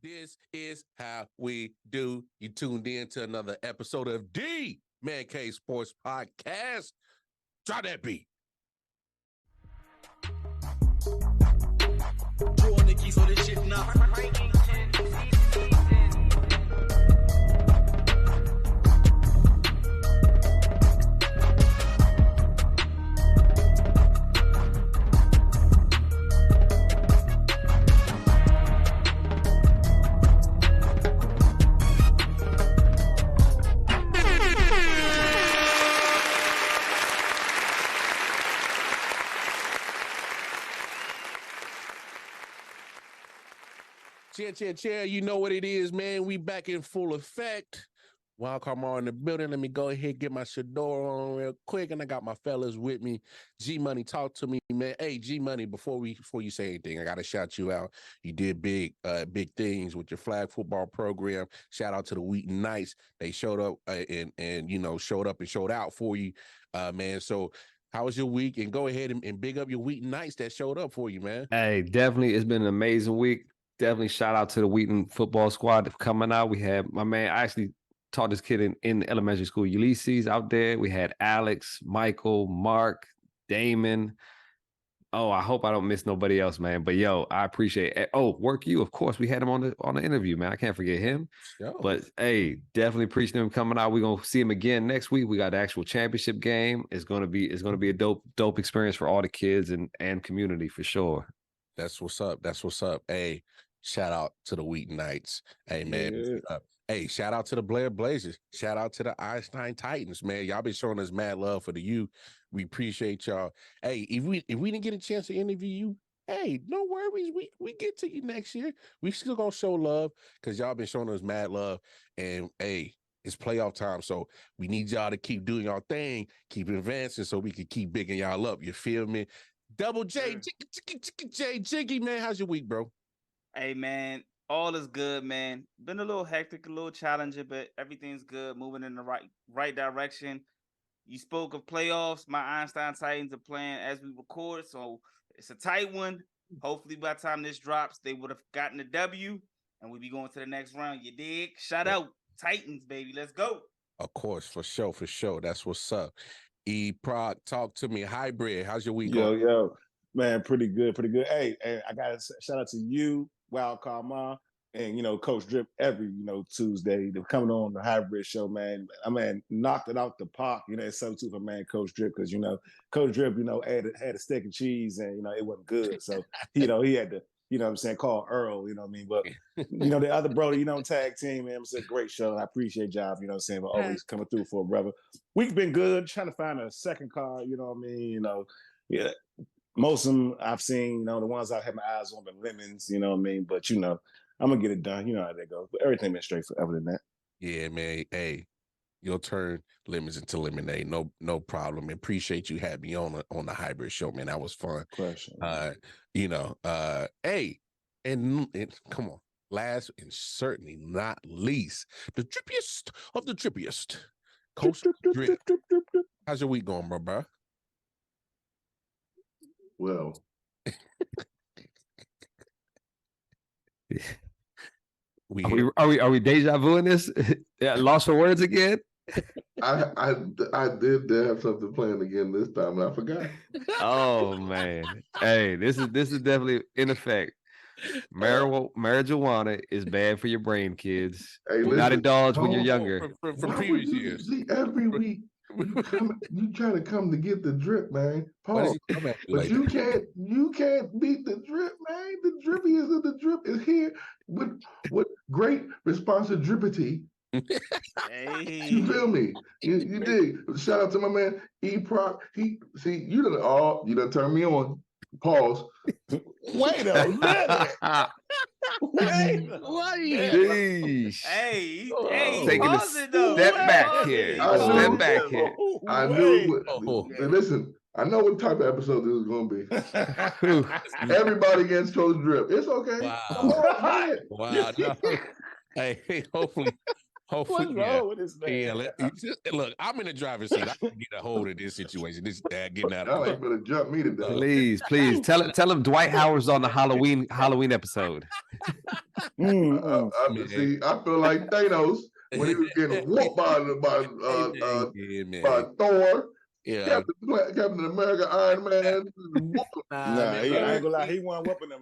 This is how we do. You tuned in to another episode of the Man Cave Sports Podcast. Try that beat. Drawing the keys for this shit now. Cheer. You know what it is, man. We back in full effect. Wild Carmar in the building. Let me go ahead and get my Shador on real quick. And I got my fellas with me. G Money, talk to me, man. Hey, G Money, before you say anything, I gotta shout you out. You did big things with your flag football program. Shout out to the Wheaton Knights. They showed up and showed up and showed out for you, man. So how was your week? And go ahead and big up your Wheaton Knights that showed up for you, man. Hey, definitely. It's been an amazing week. Definitely shout out to the Wheaton football squad coming out. We had my man, I actually taught this kid in elementary school, Ulysses, out there. We had Alex, Michael, Mark, Damon. Oh, I hope I don't miss nobody else, man. But yo, I appreciate it. Oh, Work You, of course. We had him on the interview, man. I can't forget him. Yo. But hey, definitely appreciate him coming out. We're gonna see him again next week. We got the actual championship game. It's gonna be a dope experience for all the kids and community for sure. That's what's up. Hey, shout out to the Wheaton Knights. Hey, man. Yeah. Hey, shout out to the Blair Blazers. Shout out to the Einstein Titans, man. Y'all been showing us mad love for the youth. We appreciate y'all. Hey, if we didn't get a chance to interview you, hey, no worries. We get to you next year. We still gonna show love because y'all been showing us mad love. And hey, it's playoff time, so we need y'all to keep doing y'all thing, keep advancing so we can keep bigging y'all up. You feel me? Double J, Jiggy, man. How's your week, bro? Hey, man, all is good, man. Been a little hectic, a little challenging, but everything's good, moving in the right direction. You spoke of playoffs. My Einstein Titans are playing as we record, so it's a tight one. Hopefully, by the time this drops, they would have gotten a W, and we'll be going to the next round. You dig? Shout out Titans, baby. Let's go. Of course, for sure. That's what's up. E-Proc, talk to me. Hybrid, how's your week going? Yo, man, pretty good. Hey, I got to shout out to you, Wild Carmar, and, Coach Drip every, Tuesday. They're coming on the Hybrid show, man. I mean, knocked it out the park, it's substitute for, man, Coach Drip, because, Coach Drip, had a steak and cheese, and, it wasn't good. So, he had to, call Earl, But, the other brother, tag team, man, it's a great show. I appreciate y'all, for always coming through for a brother. We've been good, trying to find a second car, yeah. Most of them I've seen, the ones I've had my eyes on, the lemons, But, I'm going to get it done. You know how that goes. But everything been straight forever than that. Yeah, man. Hey, you'll turn lemons into lemonade. No problem. Appreciate you having me on the Hybrid show, man. That was fun. Question. Hey, and come on. Last and certainly not least, the drippiest of the drippiest. Coach Drip. How's your week going, bro? Well, Are we deja vuing this? Lost for words again? I did have something planned again this time, and I forgot. Oh man! Hey, this is definitely in effect. Marijuana is bad for your brain, kids. Hey, do not indulge when you're younger. From previous years. See, every week you try to come to get the drip, man. Paul, but you can't beat the drip, man. The drippiest of the drip is here with great responsibility. Hey. You feel me? You dig? Shout out to my man E-Proc. You done turned me on. Pause. Wait a minute. Hey, taking a step back here. I knew. Listen, I know what type of episode this is going to be. Everybody against Coach Drip. It's okay. Wow. Wow. No. Hey, hopefully Hopefully, What's wrong with this man? Yeah, look, I'm in the driver's seat. I can get a hold of this situation. This dad getting out of Y'all ain't gonna jump me to death. Please tell him Dwight Howard's on the Halloween episode. I feel like Thanos when he was getting whooped by Thor. Yeah, Captain America, Iron Man. I ain't gonna lie. He wasn't whooping them.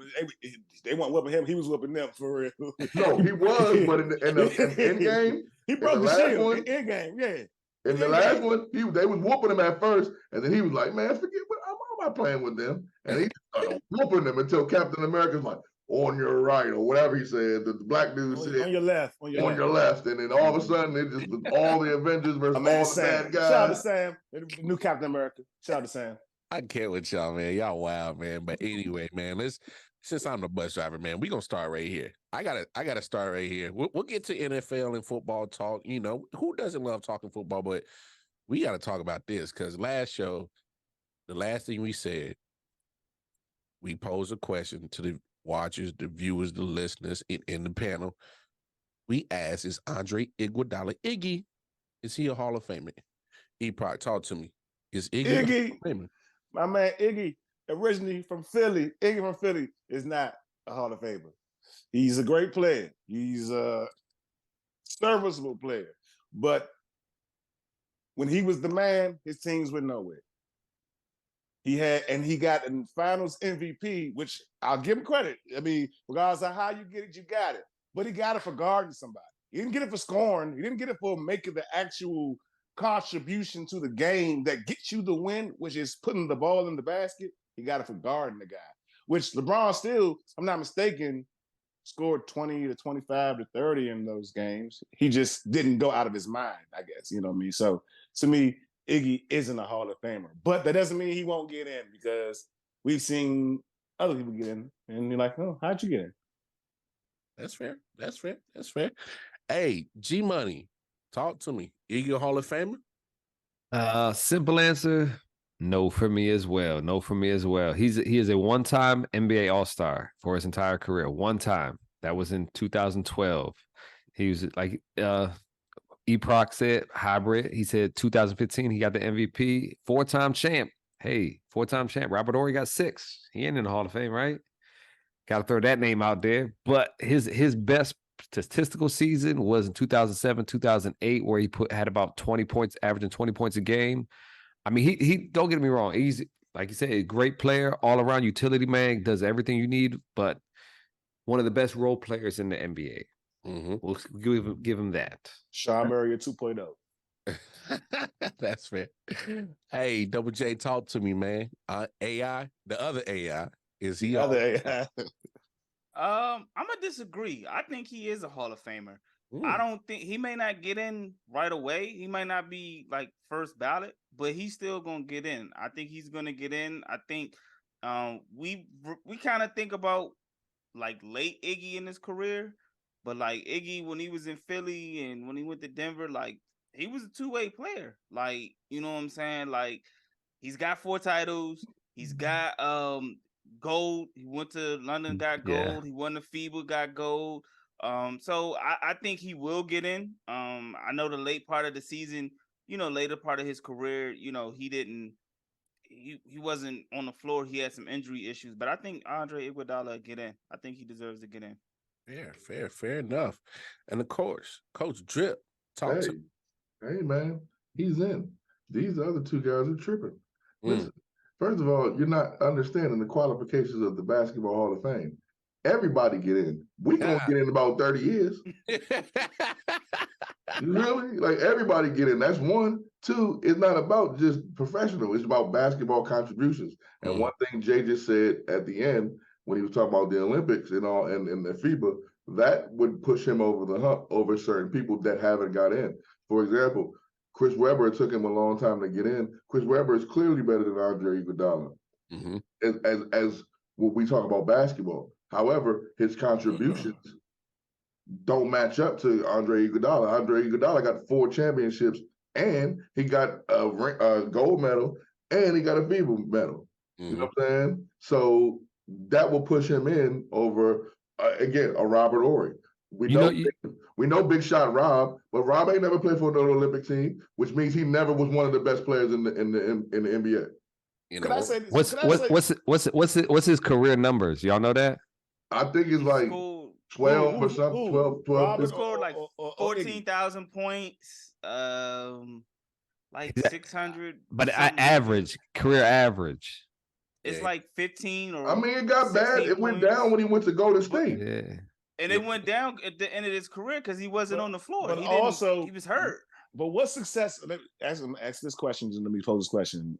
They weren't whooping him. He was whooping them for real. No, he was. But in the end game, he broke the shield. In game, yeah. In the last one, they was whooping him at first, and then he was like, "Man, forget what I'm not playing with them." And he started whooping them until Captain America's like, "On your right," or whatever he said. The black dude said, "On your left." On your left. And then all of a sudden, it just was all the Avengers versus all the bad guys. Shout out to Sam, the new Captain America. Shout out to Sam. I can't with y'all, man. Y'all wild, man. But anyway, man, since I'm the bus driver, man, we're gonna start right here. I gotta start right here. We'll get to NFL and football talk. You know, who doesn't love talking football? But we gotta talk about this because last show, the last thing we said, we posed a question to the watchers, the viewers, the listeners in the panel. We asked, is Andre Iguodala Iggy? Is he a Hall of Famer? Eproc, talk to me. Is Iggy a Hall of Famer? My man Iggy, originally from Philly, Iggy from Philly is not a Hall of Famer. He's a great player. He's a serviceable player. But when he was the man, his teams went nowhere. He got a finals MVP, which I'll give him credit. I mean, regardless of how you get it, you got it. But he got it for guarding somebody. He didn't get it for scoring. He didn't get it for making the actual contribution to the game that gets you the win, which is putting the ball in the basket. He got it for guarding the guy, which LeBron still, if I'm not mistaken, scored 20 to 25 to 30 in those games. He just didn't go out of his mind, I guess. You know what I mean? So to me, Iggy isn't a Hall of Famer, but that doesn't mean he won't get in because we've seen other people get in and you're like, oh, how'd you get in? That's fair. That's fair. That's fair. Hey, G Money, talk to me. Iggy a Hall of Famer? Simple answer, no for me as well. No for me as well. He is a one-time NBA All-Star for his entire career. One time. That was in 2012. He was like Eproc said, hybrid. He said 2015, he got the MVP. Four-time champ. Hey, four-time champ. Robert Horry got 6. He ain't in the Hall of Fame, right? Got to throw that name out there. But his best statistical season was in 2007, 2008, where he had about 20 points, averaging 20 points a game. I mean, he don't get me wrong. He's, like you said, a great player, all-around utility man, does everything you need, but one of the best role players in the NBA. Mm-hmm. We'll give him that. Sean Murray 2.0. That's fair. Hey, Double J, talk to me, man. AI, the other AI, is he? The other AI. I'm gonna disagree. I think he is a Hall of Famer. I don't think he may not get in right away. He might not be like first ballot, but he's still gonna get in. I think he's gonna get in. I think we kind of think about like late Iggy in his career, but like Iggy when he was in Philly and when he went to Denver, like he was a two-way player. Like, you know what I'm saying? Like he's got 4 titles. He's got gold. He went to London, got gold. Yeah. He won the FIBA, got gold. So I think he will get in. I know the late part of the season, you know, later part of his career, you know, he wasn't on the floor. He had some injury issues, but I think Andre Iguodala get in. I think he deserves to get in. Fair enough. And of course, Coach Drip, talk to me. Hey man, he's in. These other 2 guys are tripping. Listen, first of all, you're not understanding the qualifications of the Basketball Hall of Fame. Everybody get in. We gonna get in about 30 years. Really? Like everybody get in. That's 1. 2, it's not about just professional. It's about basketball contributions. And one thing Jay just said at the end when he was talking about the Olympics and all and the FIBA, that would push him over the hump over certain people that haven't got in. For example, Chris Webber, it took him a long time to get in. Chris Webber is clearly better than Andre Iguodala. As what we talk about basketball. However, his contributions don't match up to Andre Iguodala. Andre Iguodala got 4 championships, and he got a gold medal, and he got a FIBA medal. You know what I'm saying? So that will push him in over, again, a Robert Horry. We know Big Shot Rob, but Rob ain't never played for another Olympic team, which means he never was one of the best players in the NBA. You Could know, I say What's his career numbers? Y'all know that? I think it's like 12 or something. 12. He scored like 14,000 points. Like 600. But career average. It's like 15 or. I mean, it got bad. It went down when he went to Golden State. Yeah. And it went down at the end of his career because he wasn't on the floor. But he was hurt. But what success? Ask this question. Let me pose this question.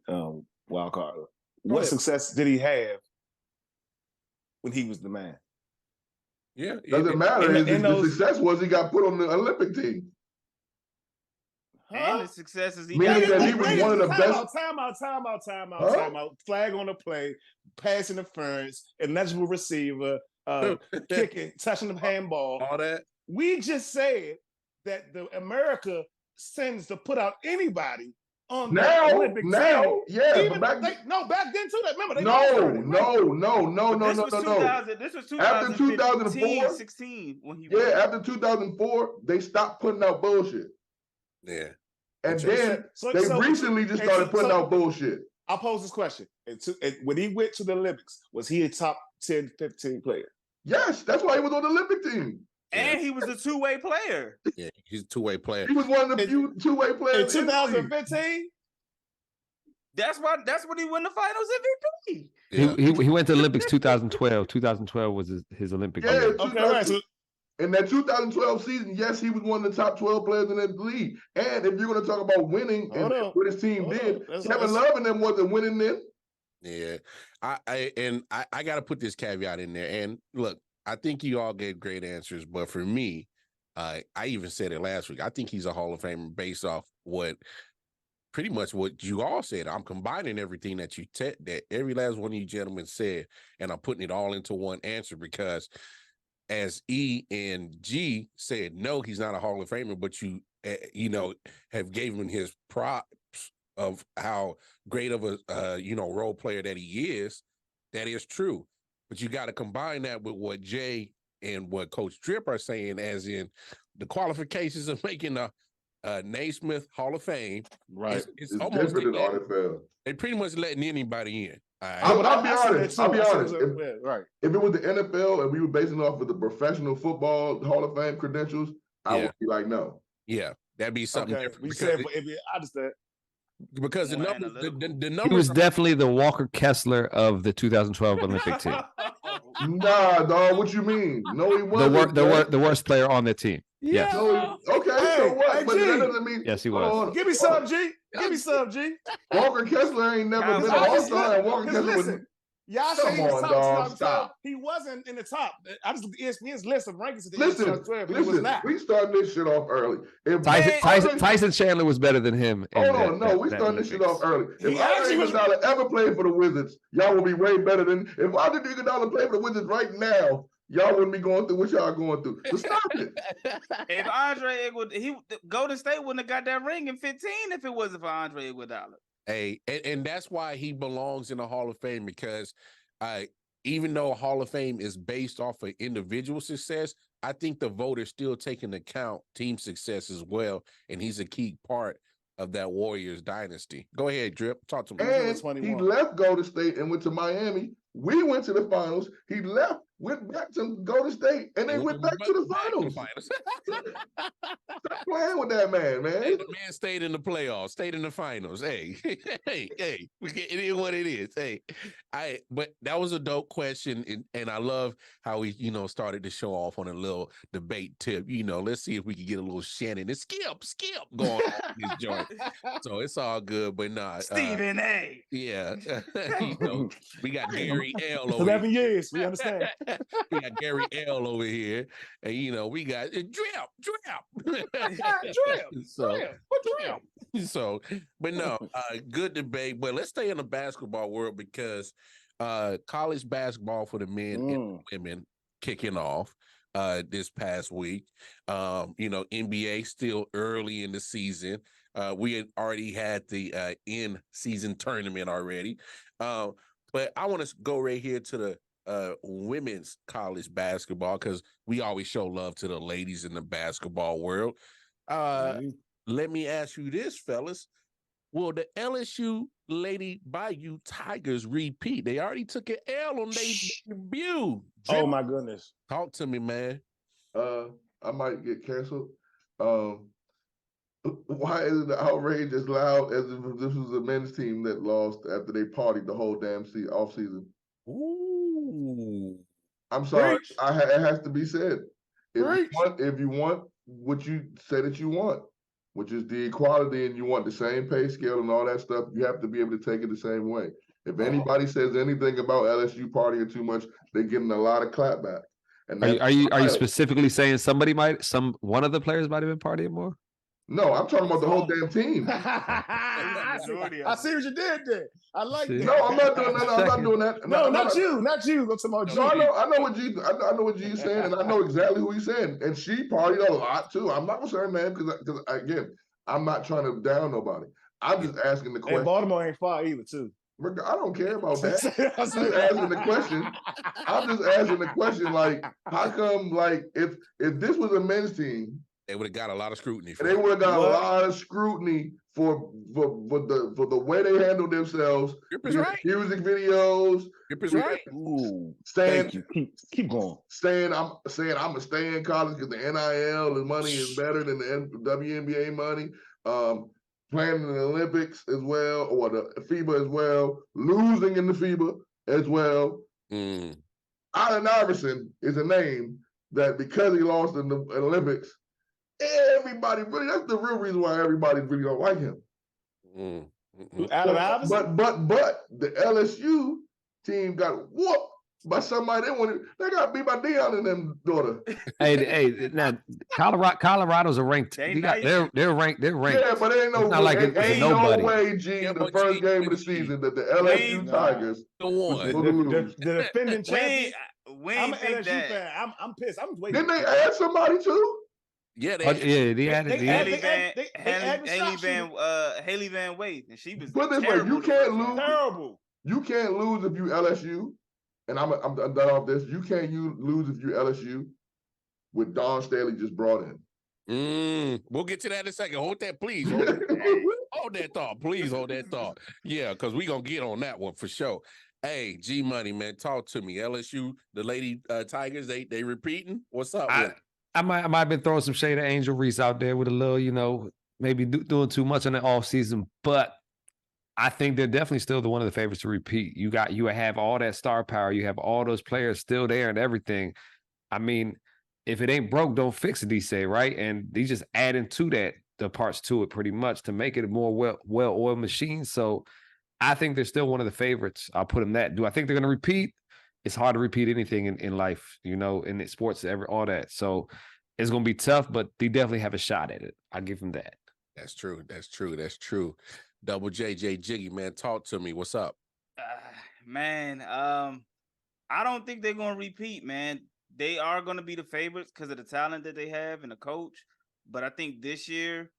Wild card. What success did he have when he was the man? Yeah, doesn't matter. The success was he got put on the Olympic team. And the successes he meaning got. that he was one of the best. Time out. Flag on the play, pass interference, eligible receiver, kicking, touching the handball. All that. We just said that the America sends to put out anybody on the Olympic team. Yeah. Even back then too. Remember, they no. This was 2015, after 2004, 16 when he. Yeah, after 2004, they stopped putting out bullshit. Yeah. And then they recently just started putting out bullshit. I'll pose this question. When he went to the Olympics, was he a top 10, 15 player? Yes, that's why he was on the Olympic team. And he was a two-way player. Yeah, he's a two-way player. He was one of the few two-way players. In 2015? That's when he won the finals MVP. Yeah. He went to Olympics 2012. 2012 was his Olympic year. Okay, all right. So, in that 2012 season, yes, he was one of the top 12 players in that league. And if you're going to talk about winning and what his team did, Kevin Love and them wasn't winning then. Yeah, I got to put this caveat in there. And look, I think you all gave great answers, but for me, I even said it last week. I think he's a Hall of Famer based off pretty much what you all said. I'm combining everything that that every last one of you gentlemen said, and I'm putting it all into one answer because. As E and G said, no, he's not a Hall of Famer, but you have gave him his props of how great of a, role player that he is. That is true. But you got to combine that with what Jay and what Coach Drip are saying, as in the qualifications of making a Naismith Hall of Fame. Right. It's almost different than NFL. They pretty much letting anybody in. I'll be honest. Right. If it was the NFL and we were basing off of the professional football Hall of Fame credentials, I would be like, no. Yeah, that'd be something different. We said, I understand. Because the numbers he was definitely the Walker Kessler of the 2012 Olympic team. Nah, dog. What you mean? No, he wasn't. The worst player on the team. Yeah. Yes. So what? But that doesn't mean. Yes, he was. Give me some, G. Give me some, G. Walker Kessler ain't never been an all-star. Walker Kessler was. Y'all say he was top 12. He wasn't in the top. I just looked at ESPN's list of rankings. Listen, we started this shit off early. Tyson Chandler was better than him. Hold on, we started this shit off early. If Andre Iguodala ever played for the Wizards, y'all would be way better than. If Andre Iguodala played for the Wizards right now, y'all wouldn't be going through what y'all going through. So stop it. If Andre Iguodala, Golden State wouldn't have got that ring in 15 if it wasn't for Andre Iguodala. Hey, and that's why he belongs in the Hall of Fame, because even though Hall of Fame is based off of individual success, I think the voters still take into account team success as well, and he's a key part of that Warriors dynasty. Go ahead, Drip. Talk to me. And he left Golden State and went to Miami. We went to the finals. He left, went back to Golden State, and then went back to the finals. Stop playing with that man. Hey, the man stayed in the playoffs, stayed in the finals. Hey, it is what it is. Hey, but that was a dope question, and I love how we, started to show off on a little debate tip. Let's see if we can get a little Shannon and skip going on in this joint. So it's all good, but nah. Stephen A. Yeah, we got Gary L over 11 years, we understand. We got Gary L over here, and we got Drip. So, but no, good debate. But let's stay in the basketball world, because college basketball for the men and women kicking off this past week. NBA still early in the season. We had already had the in-season tournament already. But I want to go right here to women's college basketball, because we always show love to the ladies in the basketball world. Let me ask you this, fellas. Will the LSU Lady Bayou Tigers repeat? They already took an L on their debut. Oh my goodness. Talk to me, man. I might get canceled. Why is the outrage as loud as if this was a men's team that lost after they partied the whole damn off season? Ooh. I'm sorry. Preach. It has to be said. If you want what you say that you want, which is the equality, and you want the same pay scale and all that stuff, you have to be able to take it the same way. If anybody says anything about LSU partying too much, they're getting a lot of clapback. And are you specifically saying one of the players might have been partying more? No, I'm talking about the whole damn team. I see what you did there. I like that. No, I'm not doing that. I'm not doing that. No, not you. Not you. I'm talking about no, you. I know what G's saying, and I know exactly who he's saying. And she partied a lot too. I'm not concerned, man, because again, I'm not trying to down nobody. I'm just asking the question. And Baltimore ain't far either, too. I don't care about that. I'm just asking the question. I'm just asking the question, like, how come, like, if this was a men's team, they would have got a lot of scrutiny. They would have got a lot of scrutiny for the way they handled themselves. Right. Music videos. Right. Ooh, thank you. Keep going. I'm gonna stay in college because the NIL, the money is better than the WNBA money. Playing in the Olympics as well, or the FIBA as well, losing in the FIBA as well. Allen Iverson is a name that because he lost in the Olympics, everybody really, that's the real reason why everybody really don't like him. Allen Iverson? But the LSU team got whooped by somebody they got beat by Deion and them daughter. Hey, now Colorado's a ranked. They're ranked. Yeah, but ain't no way, G, the first game of the season that the LSU Tigers the defending champion. I'm an LSU that. fan. I'm pissed. I'm waiting. Didn't they add somebody too? Yeah, they added Haley Van Wade, and she was. Put this way, you can't lose. Terrible. You can't lose if you LSU. And I'm done off this. You can't lose if you LSU with Dawn Staley just brought in. We'll get to that in a second. Hold that, please. Hold that thought. Please hold that thought. Yeah, because we're going to get on that one for sure. Hey, G Money, man, talk to me. LSU, the Lady Tigers, they repeating? What's up? I might have been throwing some shade at Angel Reese out there with a little, maybe doing too much in the offseason, but I think they're definitely still one of the favorites to repeat. You have all that star power. You have all those players still there and everything. I mean, if it ain't broke, don't fix it, they say, right? And they just adding to that, the parts to it pretty much to make it a more well-oiled machine. So I think they're still one of the favorites. I'll put them that. Do I think they're going to repeat? It's hard to repeat anything in life, in sports, all that. So it's going to be tough, but they definitely have a shot at it. I'll give them that. That's true. Double J Jiggy, man, talk to me. What's up? Man, I don't think they're going to repeat, man. They are going to be the favorites because of the talent that they have and the coach. But I think this year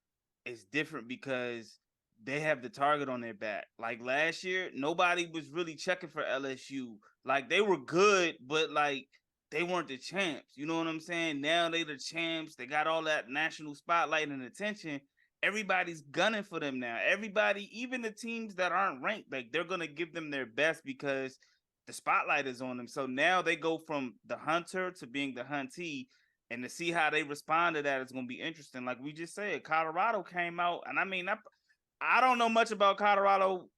is different because they have the target on their back. Like last year, nobody was really checking for LSU. Like they were good, but like they weren't the champs. You know what I'm saying? Now they the champs. They got all that national spotlight and attention. Everybody's gunning for them now. Everybody, even the teams that aren't ranked, like they're going to give them their best because the spotlight is on them. So now they go from the hunter to being the huntee, and to see how they respond to that is going to be interesting. Like we just said, Colorado came out, and I mean, I don't know much about Colorado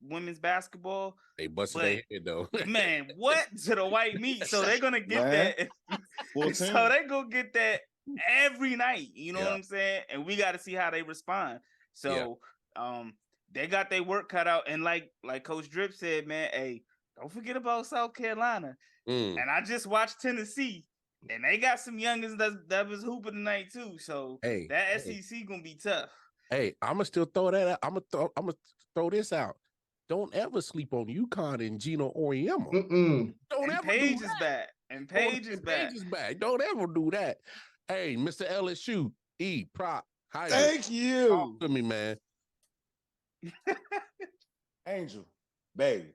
women's basketball. They busted their head though. Man, what to the white meat? So they're going to get that. So they're going to get that every night, you know what I'm saying? And we got to see how they respond. So they got their work cut out. And like Coach Drip said, man, hey, don't forget about South Carolina. And I just watched Tennessee, and they got some youngins that was hooping tonight too. So that SEC gonna be tough. Hey, I'm gonna still throw that out. I'm gonna throw this out. Don't ever sleep on UConn and Gino Auriemma. Don't ever Paige do is that. back. And Paige is back. Paige is back. Don't ever do that. Hey, Mr. LSU, Prop. Hi. Thank you. Talk to me, man. Angel, baby,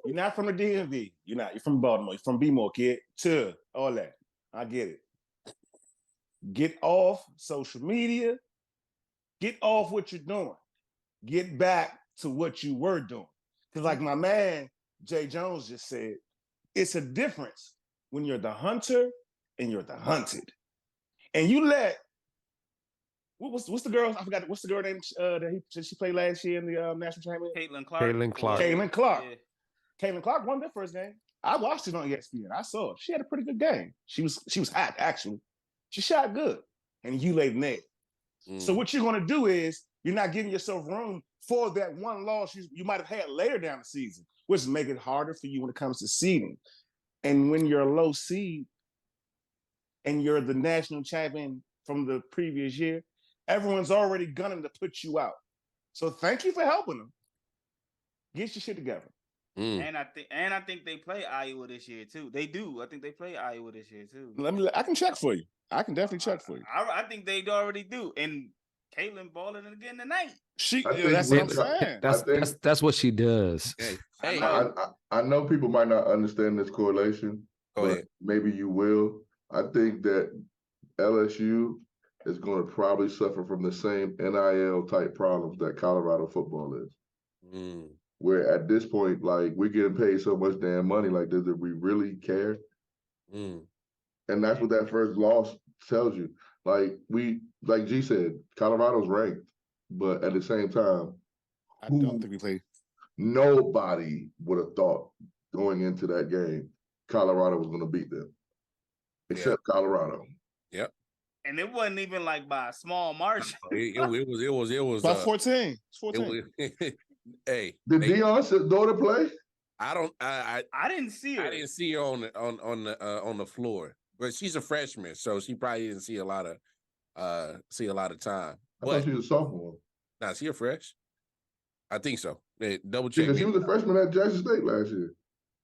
You're not from the DMV. You're not. You're from Baltimore. You're from B-more, kid. To all that. I get it. Get off social media. Get off what you're doing. Get back to what you were doing. Because like my man, Jae Jones just said, it's a difference when you're the hunter and you're the hunted. And you let, what's the girl? I forgot, what's the girl name she played last year in the national championship? Caitlin Clark. Caitlin Clark. Yeah. Caitlin Clark won their first game. I watched it on ESPN. I saw it. She had a pretty good game. She was hot, actually. She shot good. And you laid an egg. So what you're going to do is you're not giving yourself room for that one loss you might have had later down the season, which make it harder for you when it comes to seeding. And when you're a low seed and you're the national champion from the previous year, everyone's already gunning to put you out. So thank you for helping them. Get your shit together. And I think they play Iowa this year too. They do. I think they play Iowa this year too. I can check for you. I can definitely check for you. I think they already do. And Caitlin balling again tonight. That's what I'm saying. That's what she does. Hey, I know people might not understand this correlation, but maybe you will. I think that LSU is going to probably suffer from the same NIL type problems that Colorado football is. Where at this point, like, we're getting paid so much damn money, like, does we really care? And that's what that first loss tells you. Like G said, Colorado's ranked, but at the same time, I don't think we played. Nobody would have thought going into that game, Colorado was going to beat them, except Colorado. Yep. And it wasn't even like by a small margin. It was by 14. It's 14. Hey, did Deion's daughter play? I didn't see her. I didn't see her on the floor, but she's a freshman, so she probably didn't see a lot of time. I thought she was a sophomore. Nah, she a fresh. I think so. Double check. Because she was a freshman at Jackson State last year.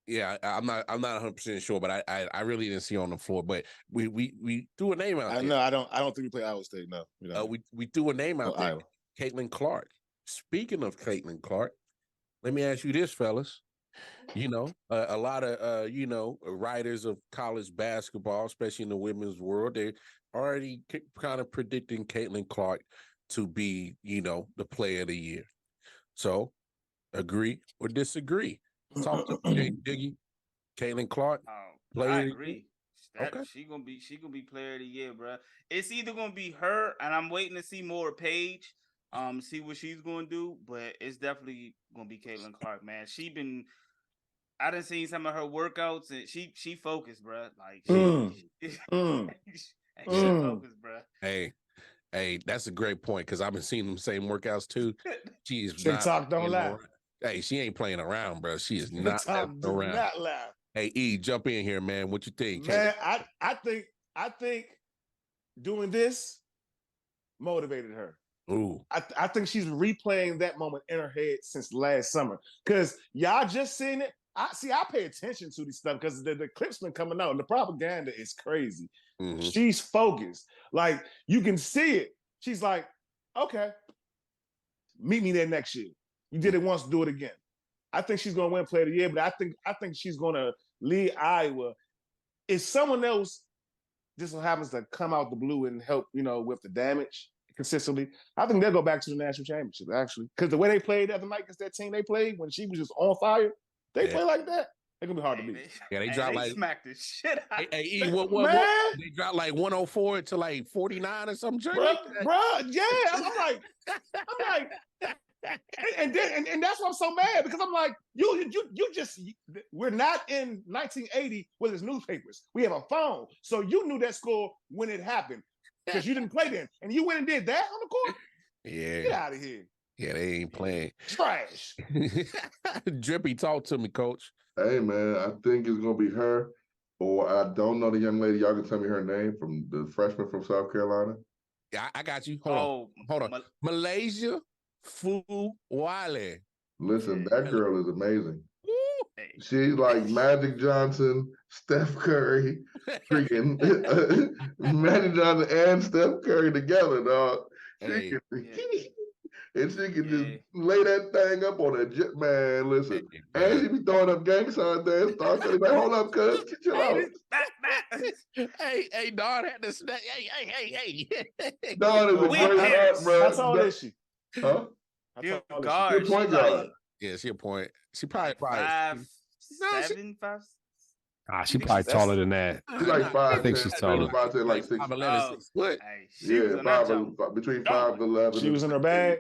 Yeah, I'm not 100% sure, but I really didn't see her on the floor. But we threw a name out there. No, I don't think we play Iowa State. No, we threw a name out there. Iowa. Caitlin Clark. Speaking of Caitlin Clark, let me ask you this, fellas. You know, a lot of writers of college basketball, especially in the women's world, they're already kind of predicting Caitlin Clark to be, the player of the year. So, agree or disagree? Talk to Diggy. Caitlin Clark. Player I agree. Okay. She gonna be player of the year, bro. It's either gonna be her, and I'm waiting to see more Paige. See what she's gonna do, but it's definitely gonna be Caitlin Clark, man. I done seen some of her workouts, and she focused, bro. Like she focused, bro. Hey, that's a great point because I've been seeing them same workouts too. She's TikTok don't lie. Hey, she ain't playing around, bro. She is not around. Not lie. Hey, E, jump in here, man. What you think? Man, I think doing this motivated her. Ooh. I think she's replaying that moment in her head since last summer. Because y'all just seen it. I pay attention to this stuff because the clips been coming out and the propaganda is crazy. Mm-hmm. She's focused. Like, you can see it. She's like, okay, meet me there next year. You did it once, do it again. I think she's gonna win Player of the Year, but I think she's gonna lead Iowa. If someone else just happens to come out the blue and help, with the damage consistently, I think they'll go back to the national championship, actually. Because the way they played the other night against that team they played when she was just on fire, they play like that. They're gonna be hard to beat. Yeah, they dropped like smacked the shit out. What? They dropped like 104 to like 49 or something. Bro, yeah. I'm like, and that's why I'm so mad because I'm like, we're not in 1980 with his newspapers. We have a phone, so you knew that score when it happened because you didn't play then, and you went and did that on the court. Yeah, get out of here. Yeah, they ain't playing. Trash. Drippy, talk to me, Coach. Hey, man, I think it's going to be her, or I don't know the young lady. Y'all can tell me her name from the freshman from South Carolina. Yeah, I got you. Hold on. Malaysia Fuwale. Listen, that girl is amazing. She's like Magic Johnson, Steph Curry, freaking Magic Johnson and Steph Curry together, dog. It's and she can just lay that thing up on that jet. Man, listen. And she be throwing up gang signs there and start saying, like, hold up, cuz, chill out. Hey, Dawn had to snap. Hey. Dawn is a great heart, bro. How tall is she? Huh? You're How tall is guard. She point guard. Yeah, she a point. She probably 5'7", 5. She probably taller than that. She's like 5'10". I think she's taller. 5'10", like 6. 5'11", 6 foot. Hey, she was in that jump. Between 5'11". She was in her bag.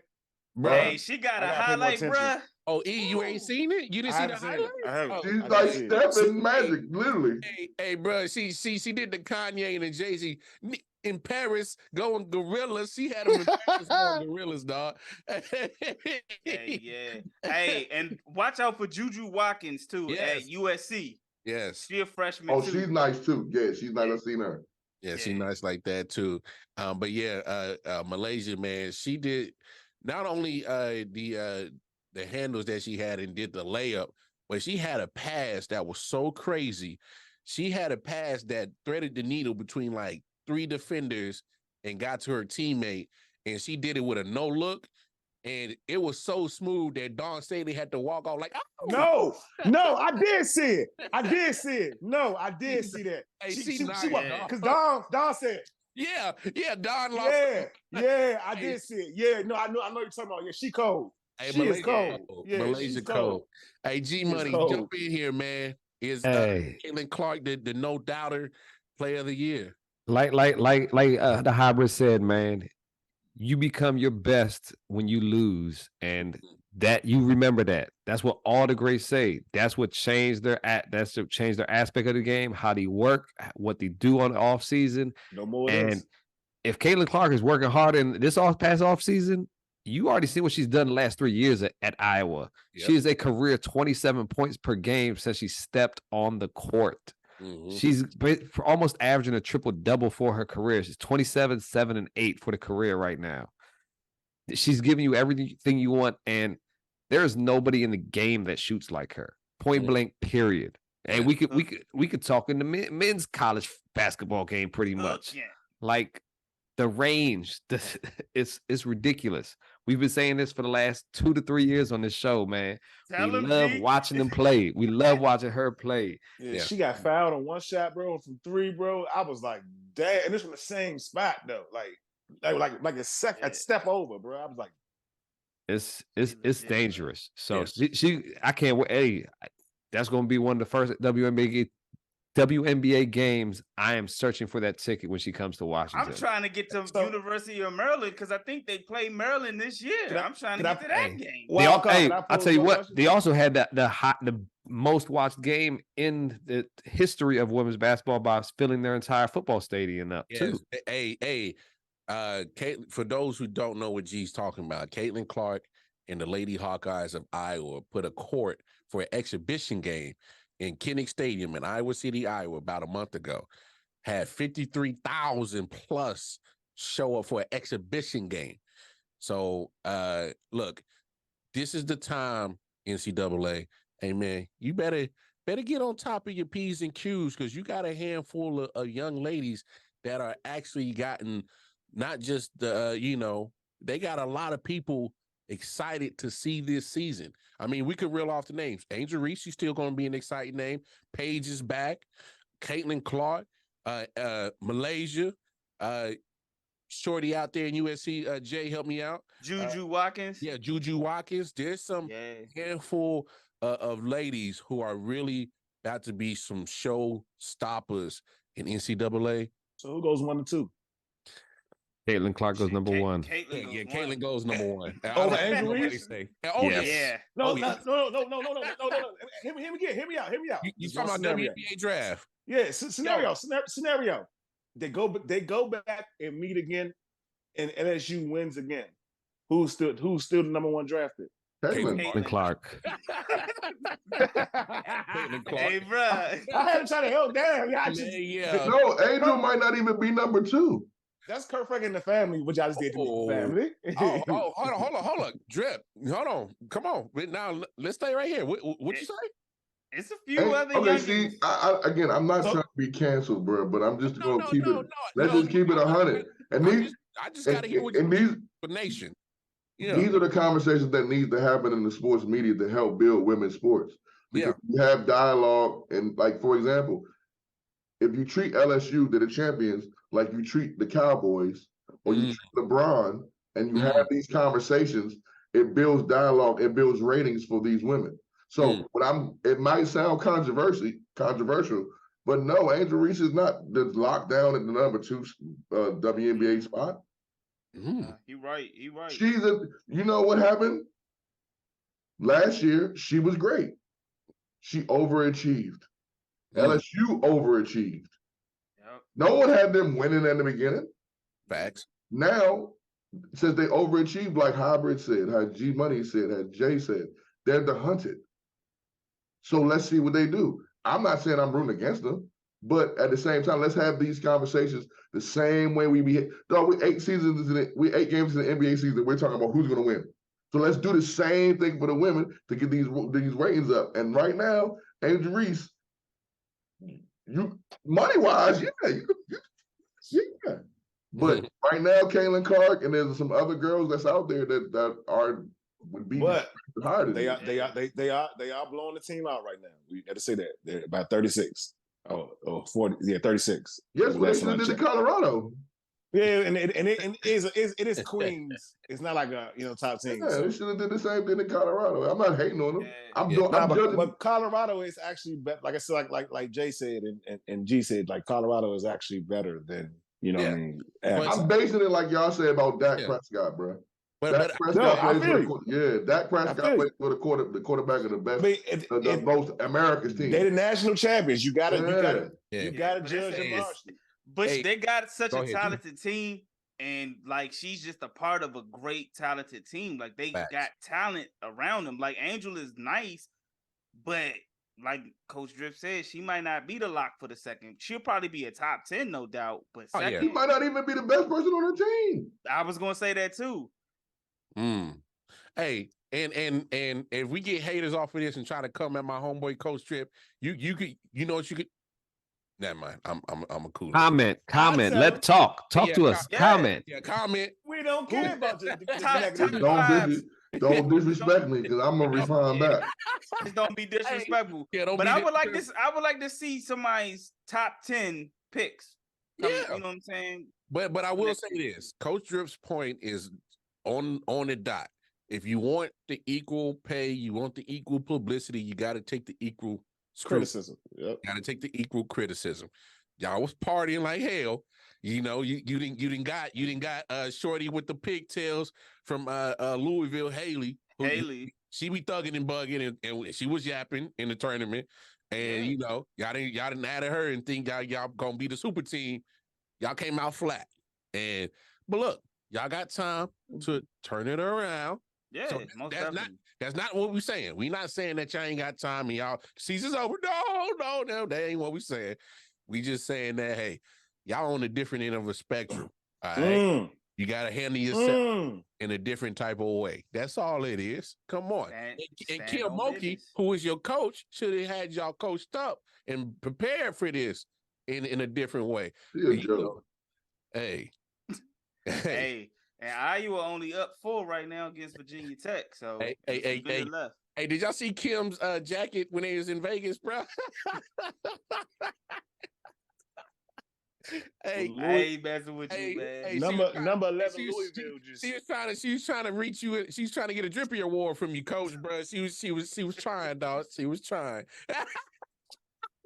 Hey, she got a highlight, bruh. Oh, E, you ain't seen it? You didn't see the highlight? She's like Stephen Magic, literally. Hey, bro, she did the Kanye and Jay-Z in Paris going gorillas. She had them in Paris going gorillas, dog. Yeah. Hey, and watch out for Juju Watkins too at USC. Yes. She a freshman. Oh, too. She's nice too. Yeah, she's nice. I've seen her. Yeah, she's nice like that too. But yeah, Malaysia, man, she did not only the handles that she had and did the layup, but she had a pass that was so crazy. She had a pass that threaded the needle between like 3 defenders and got to her teammate, and she did it with a no look, and it was so smooth that Dawn Staley had to walk off like, oh. No, I did see it. No, I did see that. Hey, because Dawn said, yeah, Dawn lost. Yeah, I did see it. Yeah, no, I know you're talking about. Yeah, she cold. Hey, she is cold. Yeah, Malaysia cold. Hey, G Money, jump in here, man. Is Caitlin Clark the no doubter player of the year? Like the hybrid said, man, you become your best when you lose, and that you remember that. That's what all the greats say. That's what changed their aspect of the game, how they work, what they do on the off season. No more. And if Caitlin Clark is working hard in this past off season, you already see what she's done the last 3 years at Iowa. Yep. She is a career 27 points per game since she stepped on the court. Mm-hmm. She's almost averaging a triple-double for her career. She's 27, 7, and 8 for the career right now. She's giving you everything you want, and there is nobody in the game that shoots like her. Point blank, period. And we could talk in the men's college basketball game pretty much. Like the range, it's ridiculous. We've been saying this for the last 2 to 3 years on this show, man. We love watching them play. We love watching her play. Yeah, she got fouled on one shot, bro, from 3, bro. I was like, damn, and this from the same spot though. Like a step over, bro. I was like, it's dangerous. So I can't wait. Hey, that's gonna be one of the first WNBA games. I am searching for that ticket when she comes to Washington. I'm trying to get to University of Maryland because I think they play Maryland this year. I'm trying to get to that game. I'll tell you what. They also had the most watched game in the history of women's basketball by filling their entire football stadium up too. For those who don't know what G's talking about, Caitlin Clark and the Lady Hawkeyes of Iowa put a court for an exhibition game in Kinnick Stadium in Iowa City, Iowa, about a month ago. Had 53,000 plus show up for an exhibition game. So, look, this is the time, NCAA. Hey, man, you better get on top of your P's and Q's because you got a handful of young ladies that are actually gotten not just they got a lot of people excited to see this season. I mean, we could reel off the names. Angel Reese, she's still going to be an exciting name. Paige is back. Caitlin Clark, Malaysia, shorty out there in USC. Jay, help me out. Juju Watkins. Yeah, Juju Watkins. There's some handful of ladies who are really about to be some show stoppers in NCAA. So who goes 1 and 2? Caitlin Clark goes number 1. Caitlin goes number 1. Over Angel Reese? No. Hear me out. You talking about WNBA draft? Yeah, scenario. They go back and meet again, and LSU wins again. Who's still the number 1 drafted? Caitlin Clark. Caitlin Clark. Hey, bro. I had to try to help down. No, Angel might not even be number 2. That's Kurt Franklin and the family, which I just did to the family. Hold on. Drip. Hold on. Come on. Now, let's stay right here. What you say? It's a few other young. See, I'm not trying to be canceled, bro, but I'm just going to keep it. Let's just keep it 100. And I just got to hear what you explanation. These are the conversations that need to happen in the sports media to help build women's sports. Because you have dialogue, and like, for example, if you treat LSU, they're the champions, like you treat the Cowboys or you treat LeBron, and you have these conversations, it builds dialogue, it builds ratings for these women. So it might sound controversial, but no, Angel Reese is not locked down at the number 2 WNBA spot. He right. You know what happened? Last year, she was great. She overachieved. LSU overachieved. Yep. No one had them winning in the beginning. Facts. Now, since they overachieved, like Hybrid said, how G Money said, how Jay said, they're the hunted. So let's see what they do. I'm not saying I'm rooting against them, but at the same time, let's have these conversations the same way we be. Dog, we 8 games in the NBA season. We're talking about who's going to win. So let's do the same thing for the women to get these ratings up. And right now, Angel Reese, you money-wise, yeah. But right now, Kaylin Clark and there's some other girls that's out there that would be higher. They are blowing the team out right now. We got to say that they're about 36 or 40. Yeah, 36. Yes, but they did in Colorado. Yeah, and it is Queens. It's not like a top team. Yeah, they should have did the same thing in Colorado. I'm not hating on them. I'm judging. But Colorado is actually better. Like I said, like Jay said and G said, like Colorado is actually better than what I mean. I'm basing it like y'all say about Dak Prescott, bro. Dak Prescott plays for the quarterback of the best, the most America's team. They're the national champions. You gotta judge them harshly. But they got such a talented team, and like she's just a part of a great talented team. Like they got talent around them. Like Angel is nice, but like Coach Drip said, she might not be the lock for the second. She'll probably be a top 10, no doubt. But second, she might not even be the best person on her team. I was gonna say that too. Hey, and if we get haters off of this and try to come at my homeboy Coach Drip, you could, what you could. Never mind. I'm a cool. Comment. Let talk to us. Comment. Comment. We don't care about this. Don't disrespect me because I'm gonna respond back. Just don't be disrespectful. But I would like this. I would like to see somebody's top 10 picks. You know what I'm saying? But I will say this: Coach Drip's point is on the dot. If you want the equal pay, you want the equal publicity, you got to take the equal criticism. Yep. Got to take the equal criticism. Y'all was partying like hell. You didn't got Shorty with the pigtails from Louisville, Haley. She be thugging and bugging and she was yapping in the tournament. And y'all didn't add her and think y'all gonna be the super team. Y'all came out flat. But look, y'all got time to turn it around. Yeah, so that's not what we're saying. We're not saying that y'all ain't got time and y'all season's over. No, that ain't what we saying. We just saying that, hey, y'all on a different end of a spectrum. All right. You gotta handle yourself in a different type of way. That's all it is. Come on. And Kim Mulkey, who is your coach, should have had y'all coached up and prepared for this in a different way. Hey. And Iowa only up 4 right now against Virginia Tech. So hey, did y'all see Kim's jacket when they was in Vegas, bro? Hey, messing with you, man. Number 11 Louisville. She was trying to reach you. She's trying to get a Drippy award from you, coach, bro. She was trying, dog. She was trying.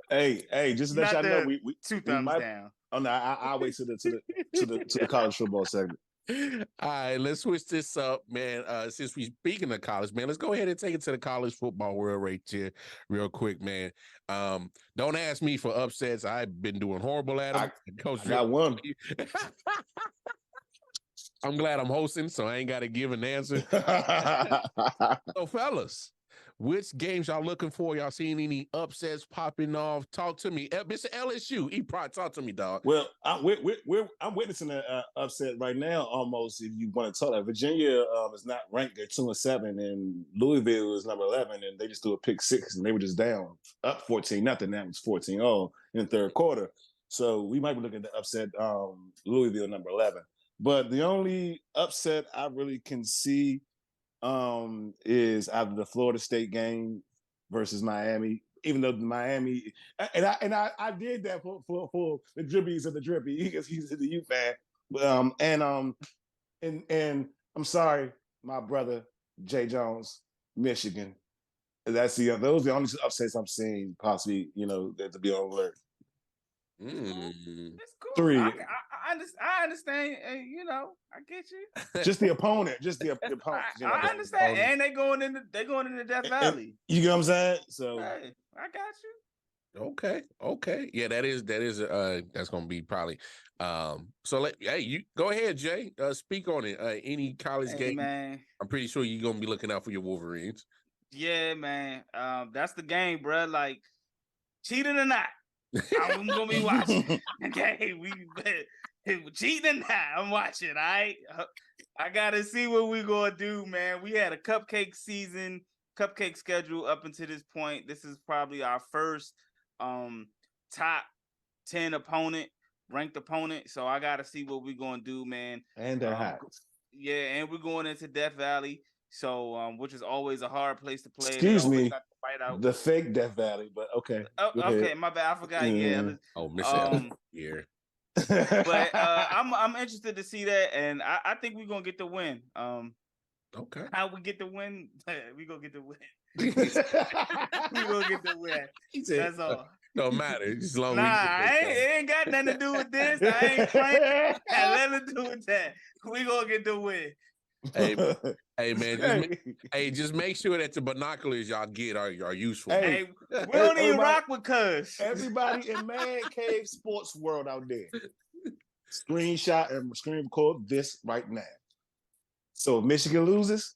Hey, just to let y'all know, we 2 thumbs down. Oh no, I'll wait to the college football segment. All right, let's switch this up, man. Since we speaking of college, man, let's go ahead and take it to the college football world right here, real quick, man. Don't ask me for upsets. I've been doing horrible at them. I got one. I'm glad I'm hosting, so I ain't got to give an answer. So, fellas, which games y'all looking for? Y'all seen any upsets popping off? Talk to me. Mr. LSU, talk to me, dog. Well, I'm witnessing an upset right now, almost, if you want to talk. Like Virginia is not ranked at 2-7, and Louisville is number 11, and they just threw a pick 6, and they were just down, up 14-0. That was 14-0 in the third quarter. So we might be looking to upset Louisville, number 11. But the only upset I really can see is out of the Florida State game versus Miami. Even though Miami, and I did that for the drippies of the drippy because he's a U fan. And I'm sorry, my brother Jae Jones, Michigan. Those are the only upsets I'm seeing possibly, that to be on alert. It's cool. 3. I understand. I get you. Just the opponent. I understand. And they going into Death Valley. You get what I'm saying? So hey, I got you. Okay. Yeah, that's gonna be probably. So you go ahead, Jay. Speak on it. Any college game, man. I'm pretty sure you're gonna be looking out for your Wolverines. Yeah, man. That's the game, bro. Like, cheating or not, I'm gonna be watching. Okay, cheating or not, I'm watching. All right, I gotta see what we gonna do, man. We had a cupcake schedule up until this point. This is probably our first top 10 ranked opponent. So I gotta see what we're gonna do, man. And they're hot. Yeah, and we're going into Death Valley. So, which is always a hard place to play. Excuse me, the fake Death Valley, but okay. Okay, my bad. I forgot. Yeah. Oh, miss here. But I'm interested to see that, and I think we're gonna get the win. Okay. How we get the win? We gonna get the win. We gonna get the win. That's all. Don't matter. As long it ain't got nothing to do with this. I ain't playing. Had nothing to do with that. We gonna get the win. Hey man, just make sure that the binoculars y'all get are useful. Hey, we don't even rock with cuz. Everybody in Man Cave Sports World out there, screenshot and screen record this right now. So if Michigan loses,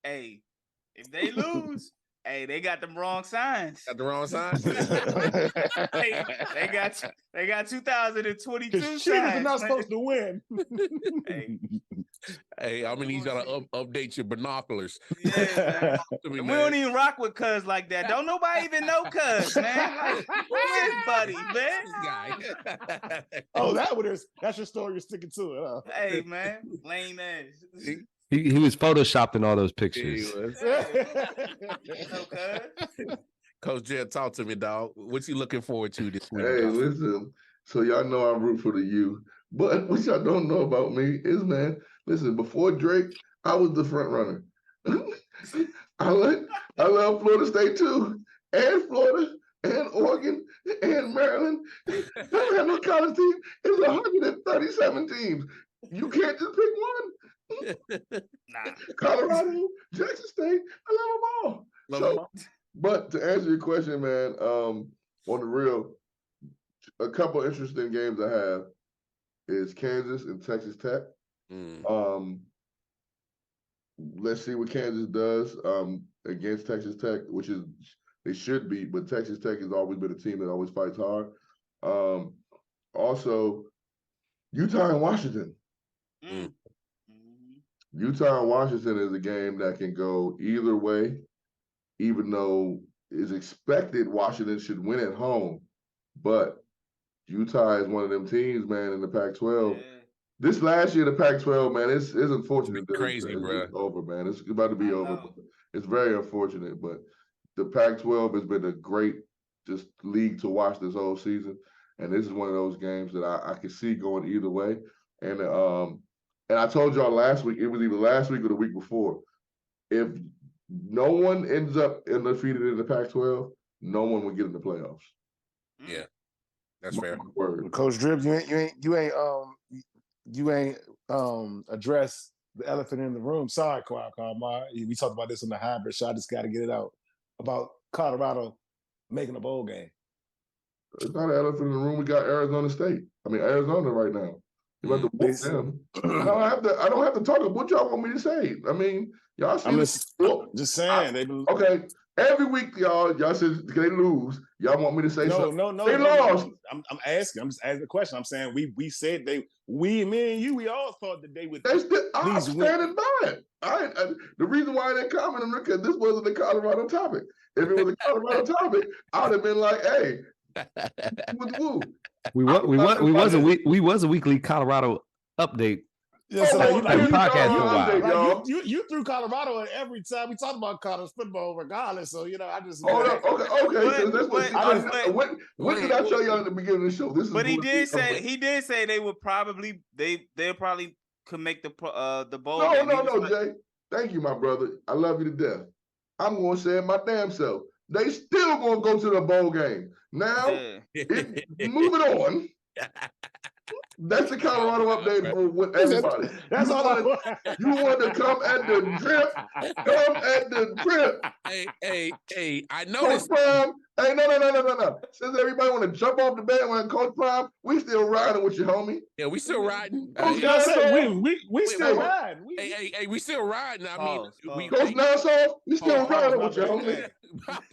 if they lose, they got the wrong signs. Got the wrong signs. they got 2022 signs. Cheaters are not supposed to win. Hey, I mean, he's gotta update your binoculars. Yeah, man. We don't even rock with cuz like that. Don't nobody even know cuz, man. Like, who is Buddy, man? This guy. Oh, that's your story. You're sticking to it, huh? Hey, man, lame ass. He was photoshopping all those pictures. Coach Jed, talk to me, dog. What you looking forward to this week? Hey, listen. So y'all know I root for the U, but what y'all don't know about me is, man, listen. Before Drake, I was the front runner. I love Florida State too, and Florida, and Oregon, and Maryland. I don't have no college team. It's 137 teams. You can't just pick one. Nah. Colorado, Jackson State, I love them all. But to answer your question, man, on the real, a couple interesting games I have is Kansas and Texas Tech. Let's see what Kansas does against Texas Tech, which is they should beat, but Texas Tech has always been a team that always fights hard. Also, Utah and Washington. Utah and Washington is a game that can go either way, even though it's expected Washington should win at home. But Utah is one of them teams, man, in the Pac-12. Yeah. This last year, the Pac-12, man, it's unfortunate. It's crazy, bro. It's over, man. It's about to be over. It's very unfortunate, but the Pac-12 has been a great just league to watch this whole season. And this is one of those games that I can see going either way. And I told y'all last week, it was either last week or the week before, if no one ends up undefeated in the Pac-12, no one will get in the playoffs. Yeah, that's fair. Word. Coach Drip, you ain't addressed the elephant in the room. Sorry, Karma. We talked about this on the hybrid show. I just got to get it out about Colorado making a bowl game. It's not an elephant in the room. We got Arizona State. Arizona right now. You have to whoop them. I don't have to talk about what y'all want me to say. I mean, y'all see. Just saying. Okay. Every week, y'all said they lose. Y'all want me to say something? No. They lost. I'm asking. I'm just asking the question. I'm saying we said me and you, we all thought that they would. I'm standing by it. The reason why I didn't comment on it because this wasn't the Colorado topic. If it was a Colorado topic, I would have been like, hey, With who? We was a weekly Colorado update. Yeah, so like, you threw Colorado in every time we talked about college football, regardless. So I just okay. So that's what did I tell y'all at the beginning of the show? This is. But he did say they would probably they'll probably could make the bowl. No, Jay. Thank you, my brother. I love you to death. I'm gonna say it my damn self. They still gonna go to the bowl game. Now, moving on. That's the Colorado update with everybody. That's all. You want to come at the drip? Come at the drip. Hey, I noticed. Coach Prime. Hey, no. Since everybody want to jump off the bed when Coach Prime, we still riding with you, homie. Yeah, we still riding. We still riding. Hey, we still riding. I mean, Coach Nassau, we still riding with you, homie.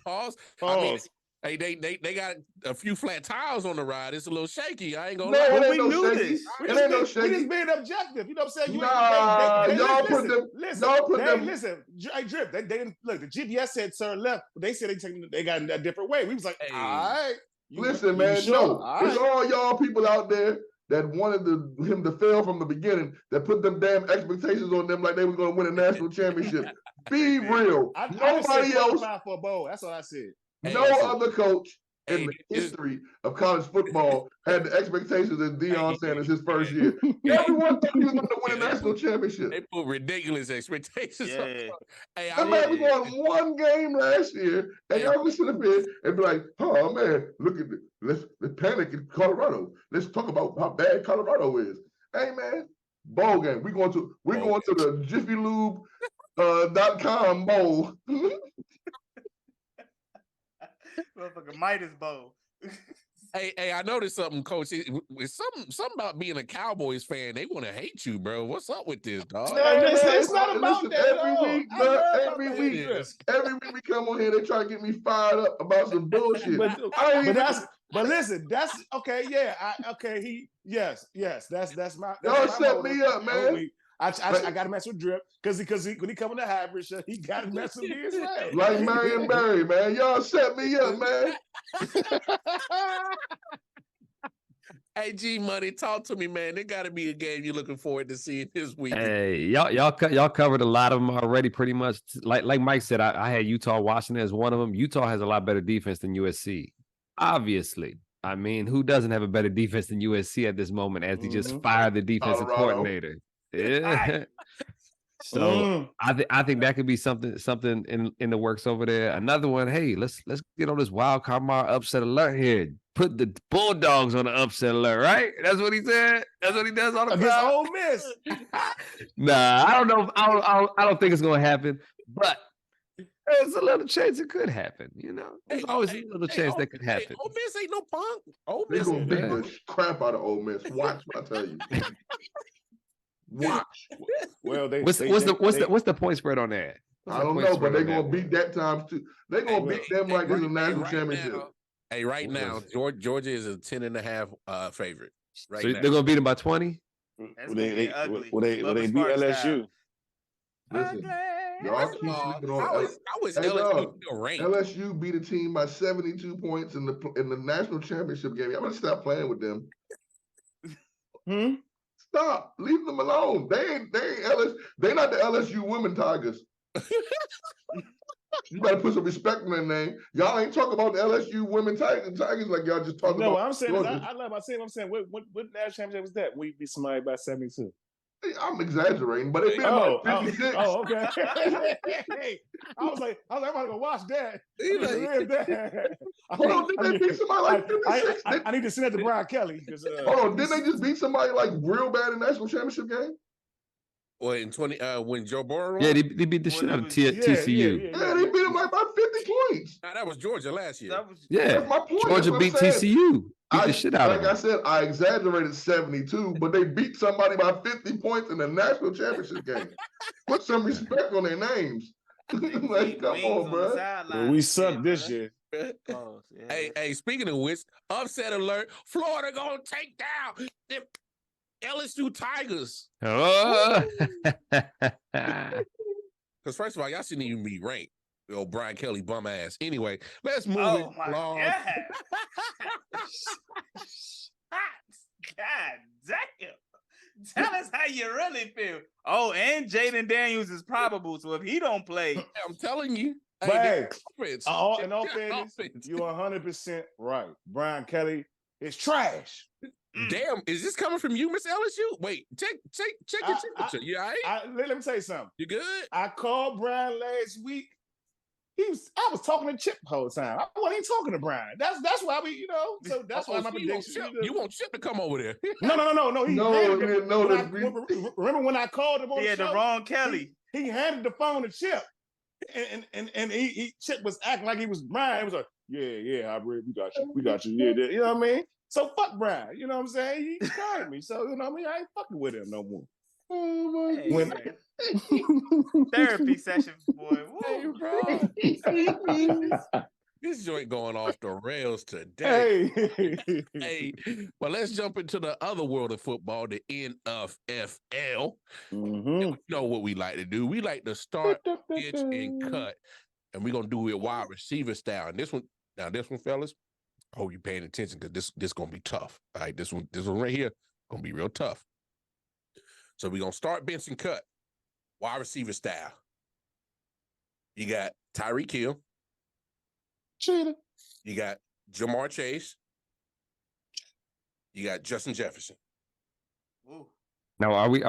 Pause. I mean, hey, they got a few flat tires on the ride. It's a little shaky. I ain't gonna lie. It ain't no shaky. It ain't no shaky. We just being objective. You know what I'm saying? Listen, hey, Drip, they didn't look. The GPS said turn left, but they said they got a different way. We was like, all right. Listen, man, no. It's all y'all people out there that wanted him to fail from the beginning, that put them damn expectations on them like they was going to win a national championship. Be real. Nobody else. For a bowl. That's all I said. No other coach in the history of college football had the expectations that Deion Sanders his first year. Everyone thought he was going to win a national championship. They put ridiculous expectations on him. Hey, we won one game last year, and y'all can sit up here and be like, oh, man, look at let's panic in Colorado. Let's talk about how bad Colorado is. Hey, man, bowl game. We're going to the JiffyLube.com bowl. Motherfucker Midas Bowl. Hey, I noticed something, Coach. It's something about being a Cowboys fan. They want to hate you, bro. What's up with this, dog? It's not about that. Every week we come on here, they try to get me fired up about some bullshit. But listen, that's okay. Yeah, yes. That's my. Y'all set me up, man. I got to mess with Drip because when he come on the hybrid show, he got to mess with me as well. Like Marion Barry, man. Y'all set me up, man. Hey, G Money, talk to me, man. There got to be a game you're looking forward to seeing this week. Hey, y'all covered a lot of them already, pretty much. Like Mike said, I had Utah, Washington as one of them. Utah has a lot better defense than USC, obviously. I mean, who doesn't have a better defense than USC at this moment? As they just fired the defensive coordinator. Yeah. So I think that could be something in the works over there. Another one, hey, let's get on this wild card upset alert here. Put the Bulldogs on the upset alert, right? That's what he said. That's what he does on the against Ole Miss. Nah, I don't know. I don't think it's gonna happen, but there's a little chance it could happen. There's always a little chance that could happen. Ole Miss ain't no punk. Ole They're Miss gonna beat the crap out of Ole Miss. Watch what I tell you. Watch. Well, what's the point spread on that? I don't know, but they're gonna beat that times too. They're gonna beat them like it's a national championship. Right now, Georgia is a 10.5 favorite. So they're gonna beat them by 20. Will they beat LSU? Listen, y'all keep sleeping on LSU beat a team by 72 points in the national championship game. Y'all better stop playing with them. Stop. Leave them alone. They ain't LSU. They not the LSU women Tigers. You better put some respect in their name. Y'all ain't talking about the LSU women Tigers like y'all just talking about. No, I'm saying I'm saying what national championship was that? We beat somebody by 72. I'm exaggerating, but it beat about 56. Okay. I was like, I'm about to go watch that. Hold on, didn't they beat somebody like 56? I need to send that to Brian Kelly. Hold on, didn't they just beat somebody like real bad in the national championship game? Well, in 20 when Joe Burrow. Yeah, they beat the shit out of TCU. Yeah, they beat them like by 50 points. Nah, that was Georgia last year. That's my point. Georgia beat TCU. Beat the shit out of them. Like I said, I exaggerated 72, but they beat somebody by 50 points in the national championship game. Put some respect on their names. Like, come on, bro. Well, we suck this year. Hey, speaking of which, upset alert, Florida gonna take down the LSU Tigers. Oh. Because first of all, y'all shouldn't even be ranked. Oh, Brian Kelly bum ass. Anyway, let's move Oh it my along. God. God damn. Tell us how you really feel. Oh, and Jaden Daniels is probable. So if he don't play, I'm telling you. Hey, offense. in all fairness, you're 100% right. Brian Kelly is trash. Damn, is this coming from you, Miss LSU? Wait, check your temperature. You all right? Let me tell you something. You good? I called Brian last week. I was talking to Chip the whole time. I wasn't even talking to Brian. That's why so that's why my prediction. You want Chip to come over there. No. Remember when I called him on the show? the wrong Kelly. He handed the phone to Chip. And Chip was acting like he was Brian. It was like, yeah, hybrid, we got you. Yeah, you know what I mean? So fuck Brian. You know what I'm saying? He called me. So you know what I mean? I ain't fucking with him no more. Oh my God. Therapy session, boy. Hey, bro. This joint going off the rails today. Hey, well, let's jump into the other world of football, the NFL. You know what we like to do. We like to start, pitch, and cut. And we're gonna do it wide receiver style. And this one, fellas, I hope you're paying attention because this gonna be tough. All right, this one right here gonna be real tough. So we're gonna start bench and cut, wide receiver style. You got Tyreek Hill. Cheater. You got Jamar Chase. You got Justin Jefferson. Ooh. Now, are we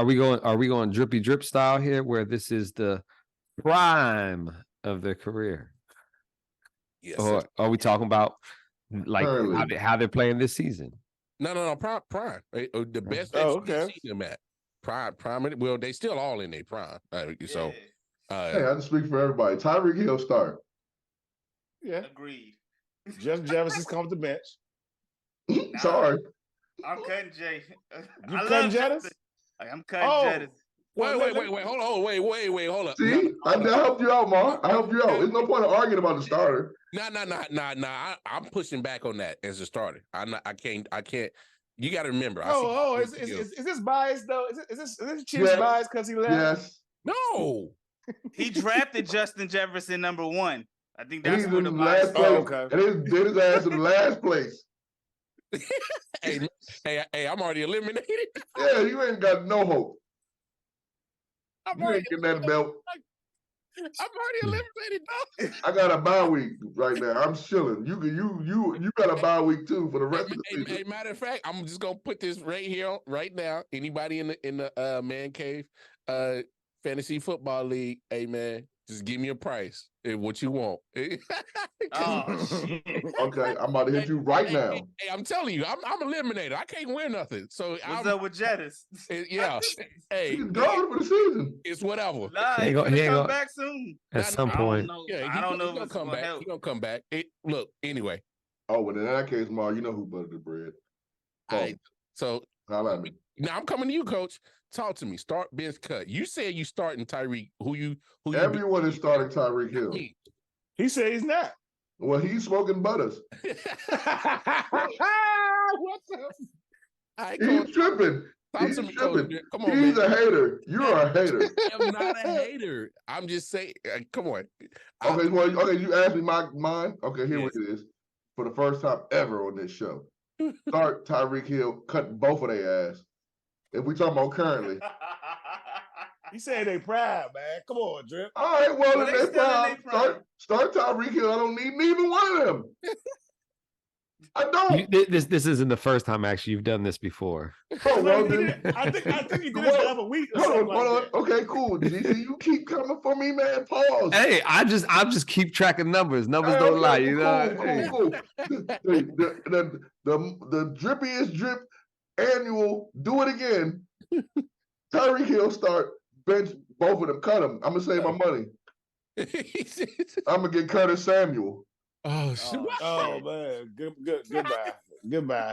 going drippy drip style here, where this is the prime of their career? Yes. Or are we talking about like how they're playing this season? No, prime. The best that you've seen them at. Prime. Well, they still all in their prime. So, hey, I just speak for everybody. Tyreek Hill start. Yeah, agreed. Justin Jefferson's come to the bench. Sorry, I'm cutting Jay. You cutting Jettis? I'm cutting Jettis. Wait, hold on. Wait, hold up. See, I helped you out, Ma. I helped you out. There's no point of arguing about the starter. No. I'm pushing back on that as a starter. I can't. You got to remember. Is this biased though? Is this Chiefs biased because he left? Yes. No. He drafted Justin Jefferson number 1. I think that's what the last place. Okay. And did his ass in the last place. hey, I'm already eliminated. Yeah, you ain't got no hope. You ain't getting that belt. I'm already eliminated, though. I got a bye week right now. I'm chilling. You got a bye week too for the rest of the season. Hey, matter of fact, I'm just gonna put this right here, right now. Anybody in the man cave fantasy football league, hey man, just give me a price. What you want? Oh shit. Okay, I'm about to hit you right now. Hey, I'm telling you, I'm eliminated. I can't win nothing. So what's up with Jettis? Yeah. Hey, he's gone for the season. It's whatever. Nah, he's gonna come back soon. At some point. I don't know if he's gonna come back. He's gonna come back. Look, anyway. Oh, well, in that case, Ma, you know who buttered the bread. All right. So holla at me. Now I'm coming to you, Coach. Talk to me. Start, bench, cut. You said you starting Tyreek. Who Everyone is starting Tyreek Hill. He said he's not. Well, he's smoking butters. What's up? He's tripping. He's tripping. Come on, he's a hater. You're a hater. I'm not a hater. I'm just saying. Come on. Okay, you asked me mine. Okay, here it is. For the first time ever on this show, start Tyreek Hill, cut both of their ass. If we talking about currently. You say they proud, man. Come on, Drip. All right, well, if they proud, start Tyreek Hill. I don't need neither one of them. I don't. This isn't the first time actually you've done this before. Oh, well, then, I think you did this the other week. Hold on. Okay, cool. GC, you keep coming for me, man. Pause. Hey, I just keep tracking numbers. Numbers don't lie, you know. Cool. The drippiest drip annual. Do it again. Tyreek Hill start. Bench both of them, cut them. I'm gonna save my money. I'm gonna get Curtis Samuel. Oh shit! Oh man, goodbye. I'm gonna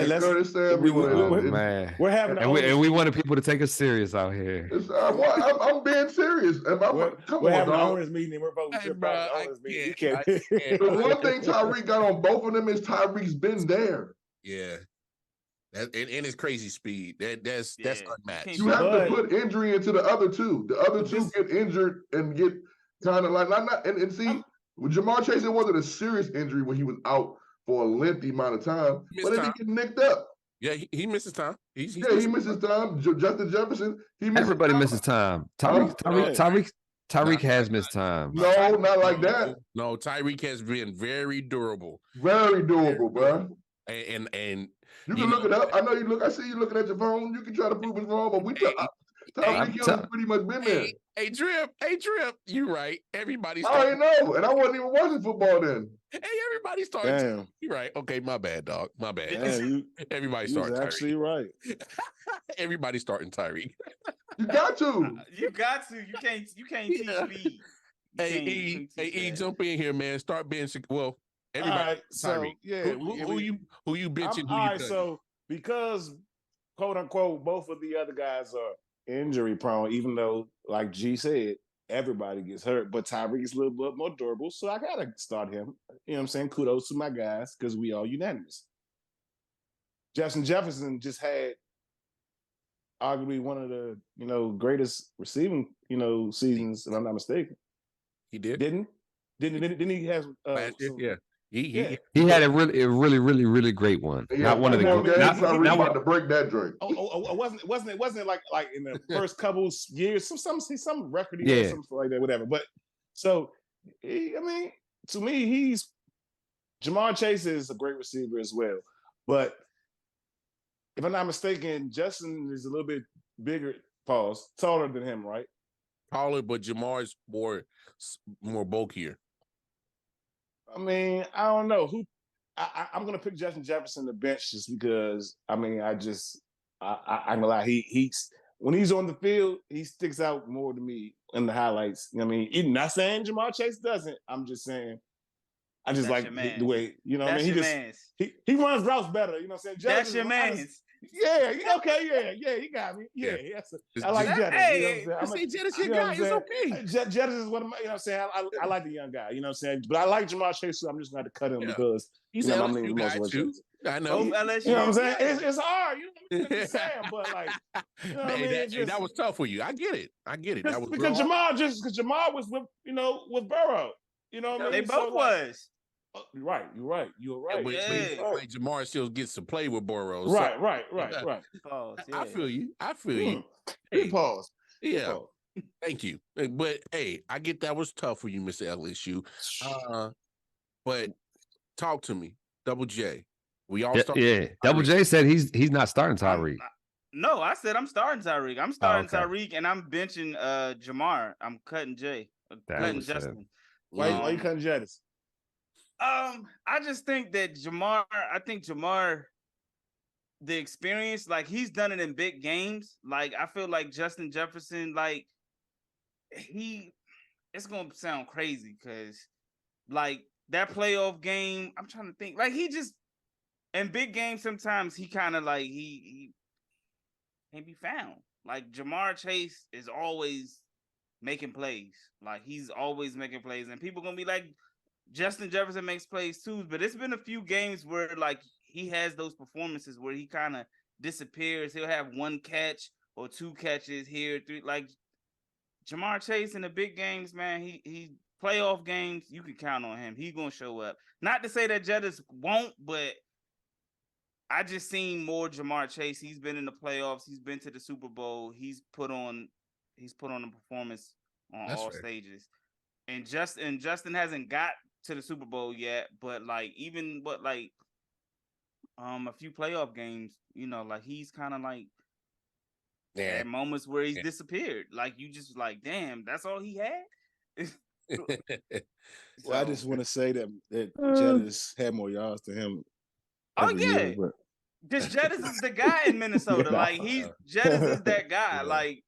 get Curtis Samuel. Man, we're having, and we wanted people to take us serious out here. I'm being serious. We're having an owners meeting. And we're voting owners meeting. The one thing Tyreek got on both of them is Tyreek's been there. Yeah. and his crazy speed. That's unmatched. You have to put injury into the other two. The other two get injured and get kind of like not and see with Jamar Chase, it wasn't a serious injury when he was out for a lengthy amount of time, but then he get nicked up. Yeah, he misses time. He misses time. Justin Jefferson, everybody misses time. Tyreek has missed time. No, not like that. No, Tyreek has been very durable. Very durable, bro. And you can look it up. I know you look. I see you looking at your phone. You can try to prove it's wrong, but Tyreek Hill has pretty much been there. Hey, Drip, you right. Everybody's. I already know, and I wasn't even watching football then. Hey, everybody started. You're right. Okay, my bad, dog. My bad. Everybody starting Tyreek. Actually right. Everybody starting Tyreek. You got to. You can't teach me. Hey, jump in here, man. Start benching. Well, everybody. Right, so, who you benching? All right, so because quote unquote both of the other guys are injury prone, even though, like G said, everybody gets hurt, but Tyreek is a little bit more durable, so I gotta start him. You know what I'm saying? Kudos to my guys because we all unanimous. Justin Jefferson just had arguably one of the greatest receiving seasons, if I'm not mistaken. He did, didn't he have? Yeah. He had a really great one. Yeah, not one of the not about to break that drink. It wasn't like in the first couple years, some record, something like that, whatever. But so to me, Jamar Chase is a great receiver as well. But if I'm not mistaken, Justin is a little bit bigger, taller than him, right? Taller, but Jamar is more bulkier. I mean, I don't know who. I'm gonna pick Justin Jefferson the bench just because. I'm gonna lie. He's when he's on the field, he sticks out more to me in the highlights. I mean, even not saying Jamar Chase doesn't. I'm just saying. I just like the way He runs routes better. You know what I'm saying? That's your man. Yeah. Okay. Yeah. You got me. Yeah. I like Jettis. Hey, Jettis your guy. It's okay. Jettis is one of my. You know what I'm saying? I like the young guy. You know what I'm saying? But I like Jamar Chase, so I'm just going to cut him because he's an LSU guy too. I know. LSU. You know what I'm saying? It's hard. You know what I'm saying? But like, you know what I mean? That was tough for you. I get it. That was because Jamar was with Burrow. You know what I mean? They both was. You're right. You're right. But Jamar still gets to play with Burrow. Right. Pause, I feel you. Hey, pause. Yeah. Pause. Thank you. But hey, I get that was tough for you, Mr. LSU. But talk to me, Double J. We all start. Yeah. Double J said he's not starting Tyreek. No, I said I'm starting Tyreek. I'm starting Tyreek, and I'm benching Jamar. I'm cutting Jay. Cutting Justin. Why you cutting Jettis? I just think that Jamar, the experience, like he's done it in big games. Like I feel like Justin Jefferson, like it's gonna sound crazy because like that playoff game, I'm trying to think, like he just in big games sometimes he kind of like he can't be found. Like Jamar Chase is always making plays. Like he's always making plays, and people gonna be like, Justin Jefferson makes plays too, but it's been a few games where like he has those performances where he kind of disappears. He'll have one catch or two catches here, three. Like Jamar Chase in the big games, man, he playoff games, you can count on him. He's gonna show up. Not to say that Jettis won't, but I just seen more Jamar Chase. He's been in the playoffs. He's been to the Super Bowl. He's put on a performance on all stages. And Justin hasn't got to the Super Bowl yet, but like a few playoff games, like he's kind of like at moments where he's disappeared. Like you just like, damn, that's all he had. Well, I just want to say that Jettis had more yards than him. Year, because Jettis is the guy in Minnesota. Like Jettis is that guy. Yeah. Like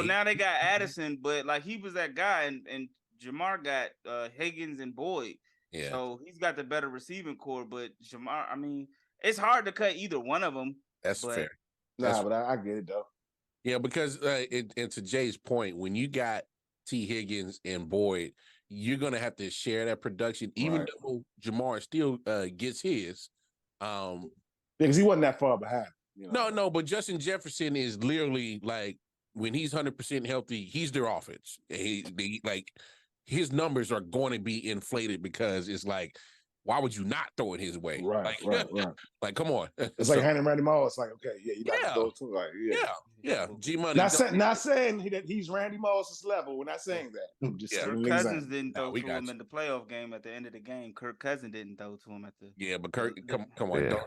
now they got Addison, but like he was that guy, and Jamar got Higgins and Boyd. Yeah. So he's got the better receiving core, but Jamar, I mean, it's hard to cut either one of them. That's fair. But I get it though. Yeah, because and to Jay's point, when you got T. Higgins and Boyd, you're gonna have to share that production, even though Jamar still gets his. Because he wasn't that far behind. You know? No, but Justin Jefferson is literally like when he's 100% healthy, he's their offense. Like his numbers are going to be inflated because it's like, why would you not throw it his way? Right, like, right. Like, come on. It's like handing Randy Moss. It's like, okay, yeah, you got to go too. Like, yeah. G Money. Not saying that he's Randy Moss's level. We're not saying that. I'm just Kirk Cousins didn't throw to him in the playoff game at the end of the game. Kirk Cousins didn't throw to him at the. Yeah, but Kirk, come on. Yeah.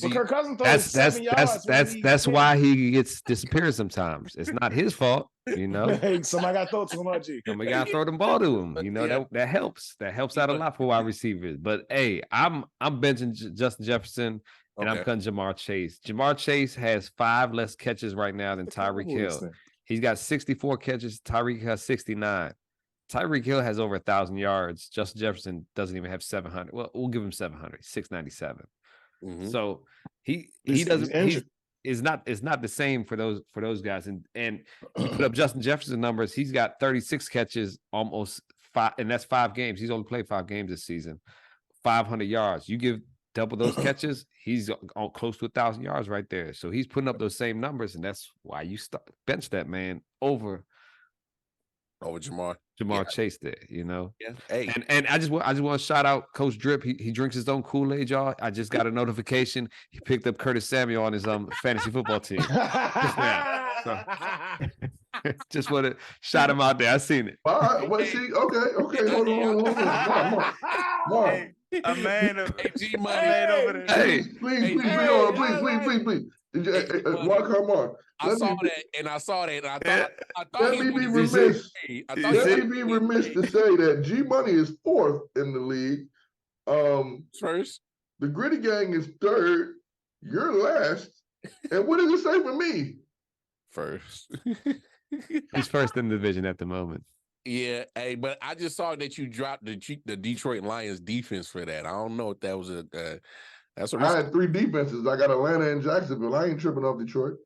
Well, Kirk Cousins throws 7 yards. That's why he gets disappeared sometimes. It's not his fault, you know. Hey, somebody got to throw to him, G. Somebody got to throw the ball to him. You know that helps. That helps out a lot for wide receivers. But hey, I'm benching Justin Jefferson and I'm cutting Jamar Chase. Jamar Chase has 5 less catches right now than Tyreek Hill. He's got 64 catches. Tyreek has 69. Tyreek Hill has over 1,000 yards. Justin Jefferson doesn't even have 700. Well, we'll give him 700. 697. Mm-hmm. So he doesn't. It's not the same for those guys. And you put up Justin Jefferson numbers. He's got 36 catches, almost 5, and that's 5 games. He's only played 5 games this season. 500 yards. You give double those catches, he's on close to 1,000 yards right there. So he's putting up those same numbers, and that's why you bench that man over Jamar Chase there, you know. Yeah. Hey. And I just want to shout out Coach Drip. He drinks his own Kool-Aid, y'all. I just got a notification. He picked up Curtis Samuel on his fantasy football team. Just want to shout him out there. I seen it. All right. Well, see, okay. Hold on. Mark. A man of G Money over there. Hey, please. Mark. I saw that, and I thought let me be remiss. Let me be remiss to say that G Money is 4th in the league. First, the Gritty Gang is 3rd. You're last. And what does it say for me? First. He's first in the division at the moment. Yeah, hey, but I just saw that you dropped the Detroit Lions defense for that. I don't know if that was that's a risk. I had 3 defenses. I got Atlanta and Jacksonville. I ain't tripping off Detroit.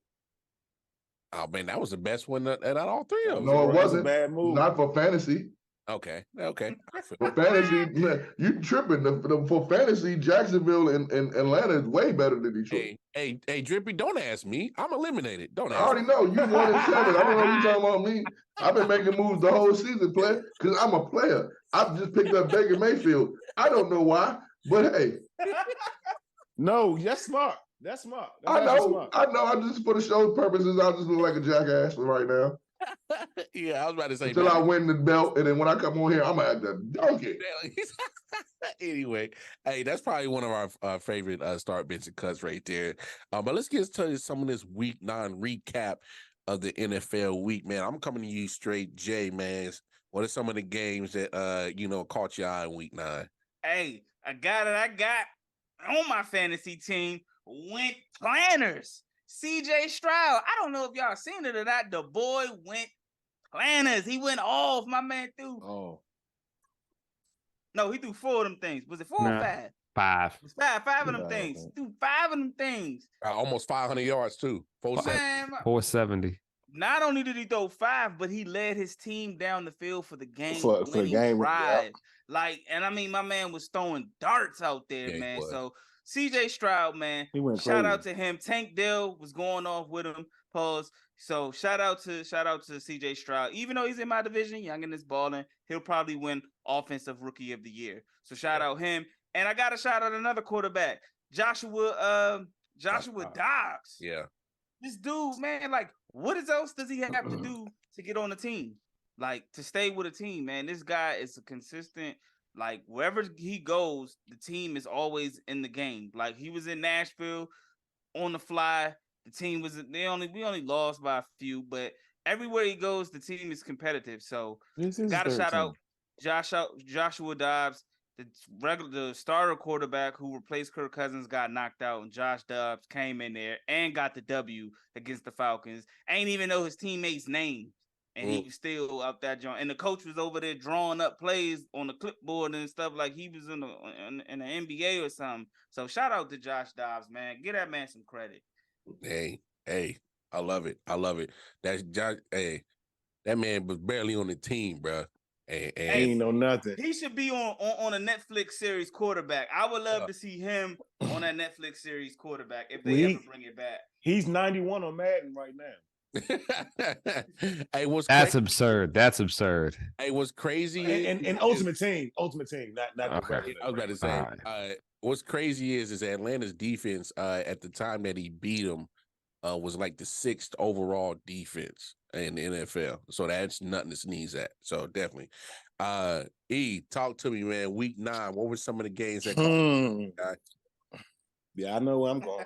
Oh man, that was the best one out of all 3 of them. No, it wasn't. A bad move. Not for fantasy. Okay. For fantasy, you tripping. For fantasy, Jacksonville and Atlanta is way better than Detroit. Hey, Drippy, don't ask me. I'm eliminated. Don't ask I already know. You 1-7. I don't know what you're talking about me. I've been making moves the whole season, player, because I'm a player. I've just picked up Baker Mayfield. I don't know why, but hey. No, that's smart. That's smart. I know. I just, for the show purposes, I just look like a jackass for right now. Yeah, I was about to say. Until I win the belt, and then when I come on here, I'm going to act a donkey. Anyway, hey, that's probably one of our favorite start bench and cuts right there. But let's get to some of this week 9 recap of the NFL week, man. I'm coming to you straight, Jay, man. What are some of the games that caught your eye in week 9? Hey, I got on my fantasy team went planners. CJ Stroud. I don't know if y'all seen it or not. The boy went planners. He went off. My man threw. Oh. No, he threw 4 of them things. Was it 4 or 5? 5. It's 5 of them things. He threw 5 of them things. Almost 500 yards too. 470. Not only did he throw 5, but he led his team down the field for the game. For the game drive. Like, and I mean, my man was throwing darts out there, man. So CJ Stroud, man, shout out to him. Tank Dell was going off with him. Pause. So shout out to CJ Stroud. Even though he's in my division, young and is balling, he'll probably win Offensive Rookie of the Year. So shout out him. And I gotta shout out another quarterback, Joshua Dobbs. Yeah. This dude, man, like, what else does he have to do to get on the team? Like, to stay with a team, man. This guy is a consistent. Like, wherever he goes, the team is always in the game. Like, he was in Nashville on the fly. The team we only lost by a few, but everywhere he goes, the team is competitive. So, gotta shout out Joshua Dobbs, the starter quarterback who replaced Kirk Cousins got knocked out, and Josh Dobbs came in there and got the W against the Falcons. I ain't even know his teammates' names. And he was still out that joint. And the coach was over there drawing up plays on the clipboard and stuff like he was in the NBA or something. So shout out to Josh Dobbs, man. Give that man some credit. Hey, I love it. That's Josh. Hey, that man was barely on the team, bro. And ain't know nothing. He should be on a Netflix series quarterback. I would love to see him on that Netflix series quarterback if they ever bring it back. He's 91 on Madden right now. Hey, That's absurd. That's absurd. Hey, what's crazy and Ultimate Team, not Okay. the regular. I was about to say, what's crazy is Atlanta's defense at the time that he beat him was like the 6th overall defense in the NFL. So that's nothing to sneeze at. So definitely. Talk to me, man. Week 9, what were some of the games that Yeah, I know where I'm going.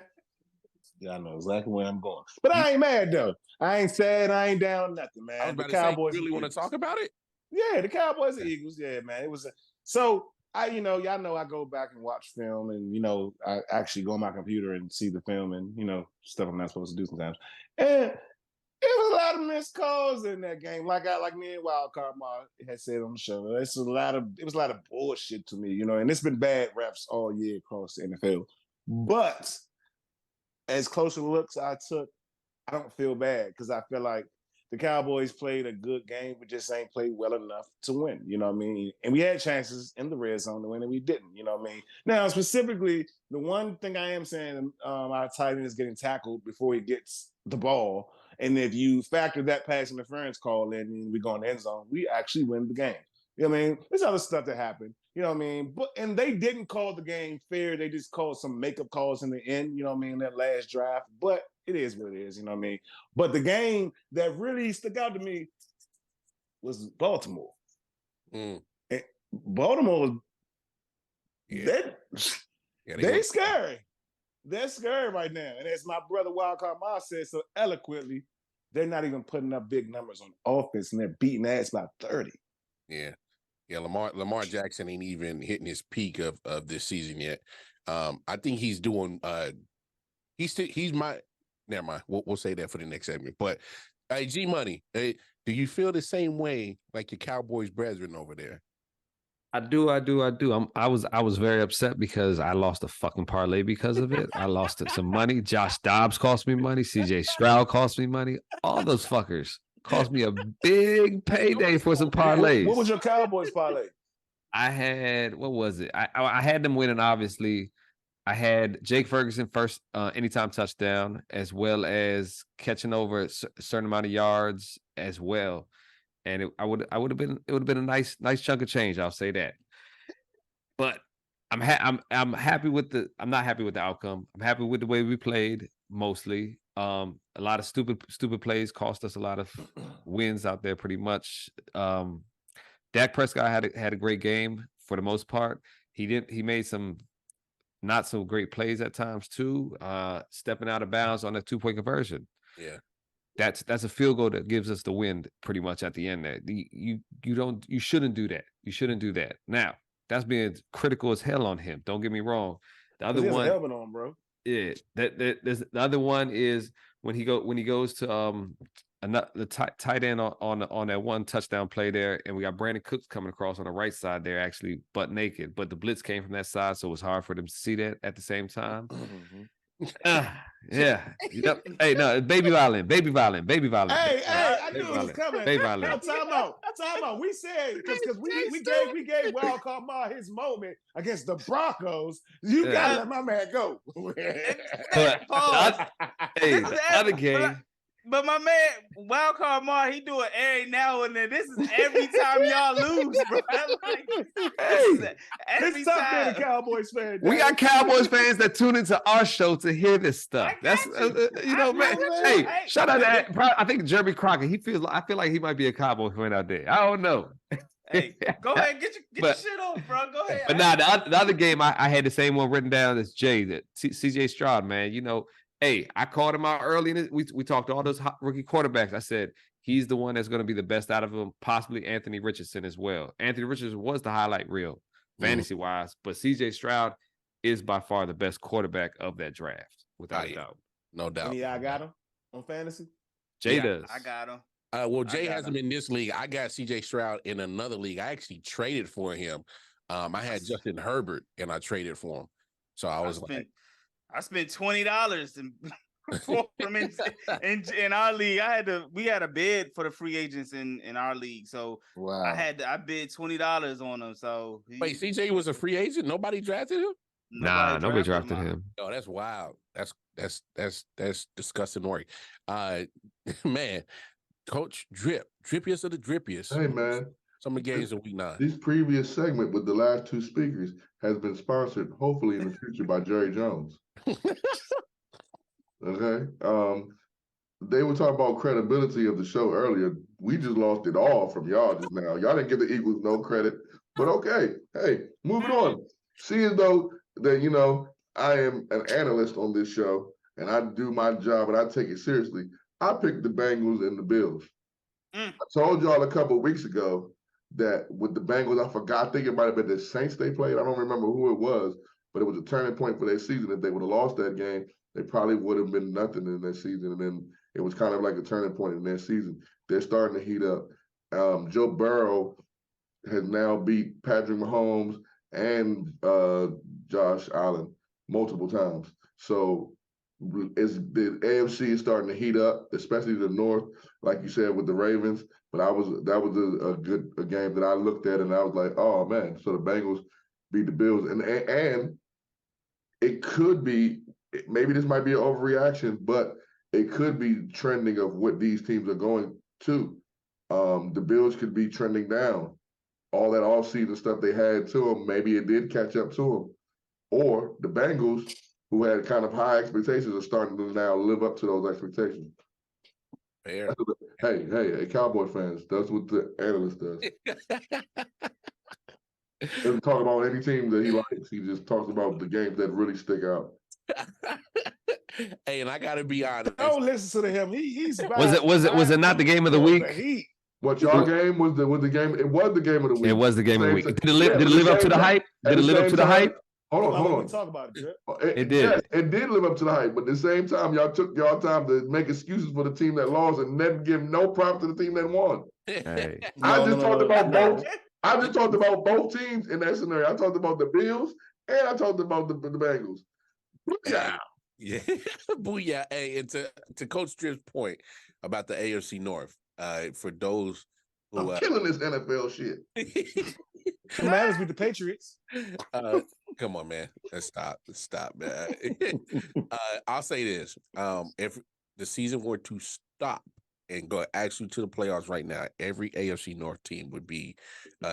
Yeah, I know exactly where I'm going. But I ain't mad though. I ain't sad. I ain't down nothing, man. I was about the to Cowboys say, you really want to talk about it? Yeah, the Cowboys and Eagles. Yeah, man. It was so y'all know I go back and watch film, and I actually go on my computer and see the film, and stuff I'm not supposed to do sometimes. And it was a lot of missed calls in that game. Like me and Wildcard Ma had said on the show, it was a lot of bullshit to me, and it's been bad refs all year across the NFL. But as closer looks I took, I don't feel bad because I feel like the Cowboys played a good game, but just ain't played well enough to win. You know what I mean? And we had chances in the red zone to win, and we didn't. You know what I mean? Now, specifically, the one thing I am saying, our tight end is getting tackled before he gets the ball. And if you factor that pass interference call in and we go in the end zone, we actually win the game. You know what I mean? There's other stuff that happened. You know what I mean? And they didn't call the game fair. They just called some makeup calls in the end, you know what I mean, that last drive. But it is what it is, you know what I mean? But the game that really stuck out to me was Baltimore. And Baltimore, they're scary. They're scary right now. And as my brother Wildcard Ma said so eloquently, they're not even putting up big numbers on offense, and they're beating ass by 30. Yeah. Yeah, Lamar Jackson ain't even hitting his peak of this season yet. I think he's doing never mind. We'll say that for the next segment. But G Money, do you feel the same way like your Cowboys brethren over there? I do. I was very upset because I lost a fucking parlay because of it. I lost some money. Josh Dobbs cost me money. CJ Stroud cost me money. All those fuckers cost me a big payday for some parlays. What was your Cowboys parlay? I had, what was it? I had them winning, obviously. I had Jake Ferguson first anytime touchdown, as well as catching over a certain amount of yards as well. And it would have been a nice chunk of change. I'll say that. But I'm happy with I'm not happy with the outcome. I'm happy with the way we played mostly. A lot of stupid plays cost us a lot of wins out there pretty much. Dak Prescott had a great game for the most part. He made some not so great plays at times too, stepping out of bounds on a 2-point conversion. Yeah. That's a field goal that gives us the win pretty much at the end there. You shouldn't do that. You shouldn't do that. Now, that's being critical as hell on him. Don't get me wrong. The other one, a helmet on, bro. Yeah, the other one is when he goes to the tight end on that one touchdown play there, and we got Brandon Cooks coming across on the right side there, actually butt naked, but the blitz came from that side, so it was hard for them to see that at the same time. Yeah. Yep. Hey, no, baby violin. Hey, I knew it was coming. Baby violin. No, time out. We said because we gave Wildcard Ma his moment against the Broncos. You gotta let my man go. But the other game. But my man, Wildcard Ma, he do it every now and then. This is every time y'all lose, bro. Every time. Being a Cowboys fan. We got Cowboys fans that tune into our show to hear this stuff. That's man. Hey, shout out to I think Jeremy Crockett. I feel like he might be a Cowboy fan out there. I don't know. Hey, go ahead and get your shit on, bro. Go ahead. But now the other game, I had the same one written down as Jay, that CJ Stroud, man. Hey, I called him out early. We talked to all those rookie quarterbacks. I said, he's the one that's going to be the best out of them, possibly Anthony Richardson as well. Anthony Richardson was the highlight reel, fantasy-wise, but CJ Stroud is by far the best quarterback of that draft, without a doubt. No doubt. Yeah, I got him on fantasy. Jay does. I got him. Well, Jay has him in this league. I got CJ Stroud in another league. I actually traded for him. I had Justin Herbert, and I traded for him. So I spent $20 and for him in our league. We had a bid for the free agents in our league, so Wow. I bid $20 on him. So Wait, CJ was a free agent. Nobody drafted him. Nobody drafted him. Oh, that's wild. That's disgusting work. Man, Coach Drippiest of the drippiest. Hey, man. Some of the games in week 9. This previous segment with the last 2 speakers has been sponsored, hopefully in the future, by Jae Jones. Okay. They were talking about credibility of the show earlier. We just lost it all from y'all just now. Y'all didn't give the Eagles no credit, but okay. Hey, moving on. Seeing though that, you know, I am an analyst on this show and I do my job and I take it seriously, I picked the Bengals and the Bills. I told y'all a couple of weeks ago that with the Bengals, I think it might have been the Saints they played. I don't remember who it was, but it was a turning point for their season. If they would have lost that game, they probably would have been nothing in their season. And then it was kind of like a turning point in their season. They're starting to heat up. Joe Burrow has now beat Patrick Mahomes and Josh Allen multiple times. So the AFC is starting to heat up, especially the North, like you said, with the Ravens. But that was a good game that I looked at and I was like, oh man. So the Bengals beat the Bills, and it could be, maybe this might be an overreaction, but it could be trending of what these teams are going to. The Bills could be trending down. All that offseason stuff they had to them, maybe it did catch up to them. Or the Bengals, who had kind of high expectations, are starting to now live up to those expectations. Fair. Hey, Cowboy fans, that's what the analyst does. Doesn't talk about any team that he likes. He just talks about the games that really stick out. Hey, and I gotta be honest. Don't listen to him. He's was it not the game of the week? What y'all game was the game? It was the game of the week. It was the game of the week. Did it Yeah, live up to the hype? Did it live up to the hype? Hold on. Talk about it, Drip. It did. Yes, it did live up to the hype, but at the same time, y'all took y'all time to make excuses for the team that lost and never give no props to the team that won. Hey. I just talked about both teams in that scenario. I talked about the Bills and I talked about the Bengals. Yeah. Booyah. Hey, and to Coach Drip's point about the AFC North, for those who I'm killing this NFL shit. The Matters with the Patriots. Come on, man. Let's stop, man. I'll say this. If the season were to stop and go actually to the playoffs right now, every AFC North team would be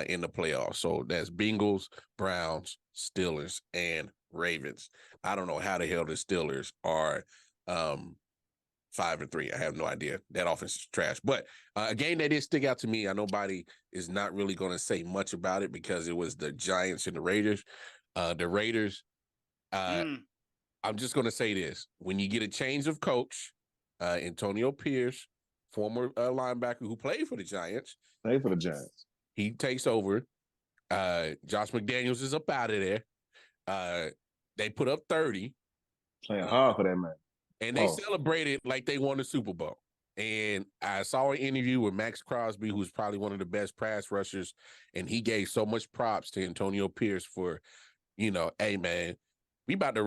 in the playoffs. So that's Bengals, Browns, Steelers, and Ravens. I don't know how the hell the Steelers are 5-3. I have no idea. That offense is trash. But a game that did stick out to me, I know nobody is not really going to say much about it because it was the Giants and the Raiders. The Raiders, I'm just going to say this. When you get a change of coach, Antonio Pierce, former linebacker who played for the Giants. He takes over. Josh McDaniels is up out of there. They put up 30. Playing hard for that man. And they celebrated like they won the Super Bowl. And I saw an interview with Max Crosby, who's probably one of the best pass rushers, and he gave so much props to Antonio Pierce for, hey man, we about to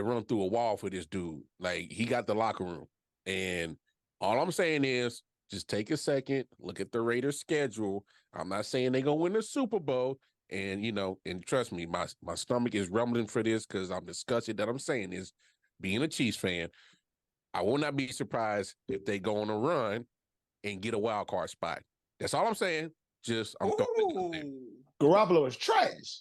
run through a wall for this dude. Like, he got the locker room. And all I'm saying is just take a second, look at the Raiders schedule. I'm not saying they're gonna win the Super Bowl. And and trust me, my stomach is rumbling for this because I'm disgusted that I'm saying this. Being a Chiefs fan, I will not be surprised if they go on a run and get a wild card spot. That's all I'm saying. I'm throwing Garoppolo is trash.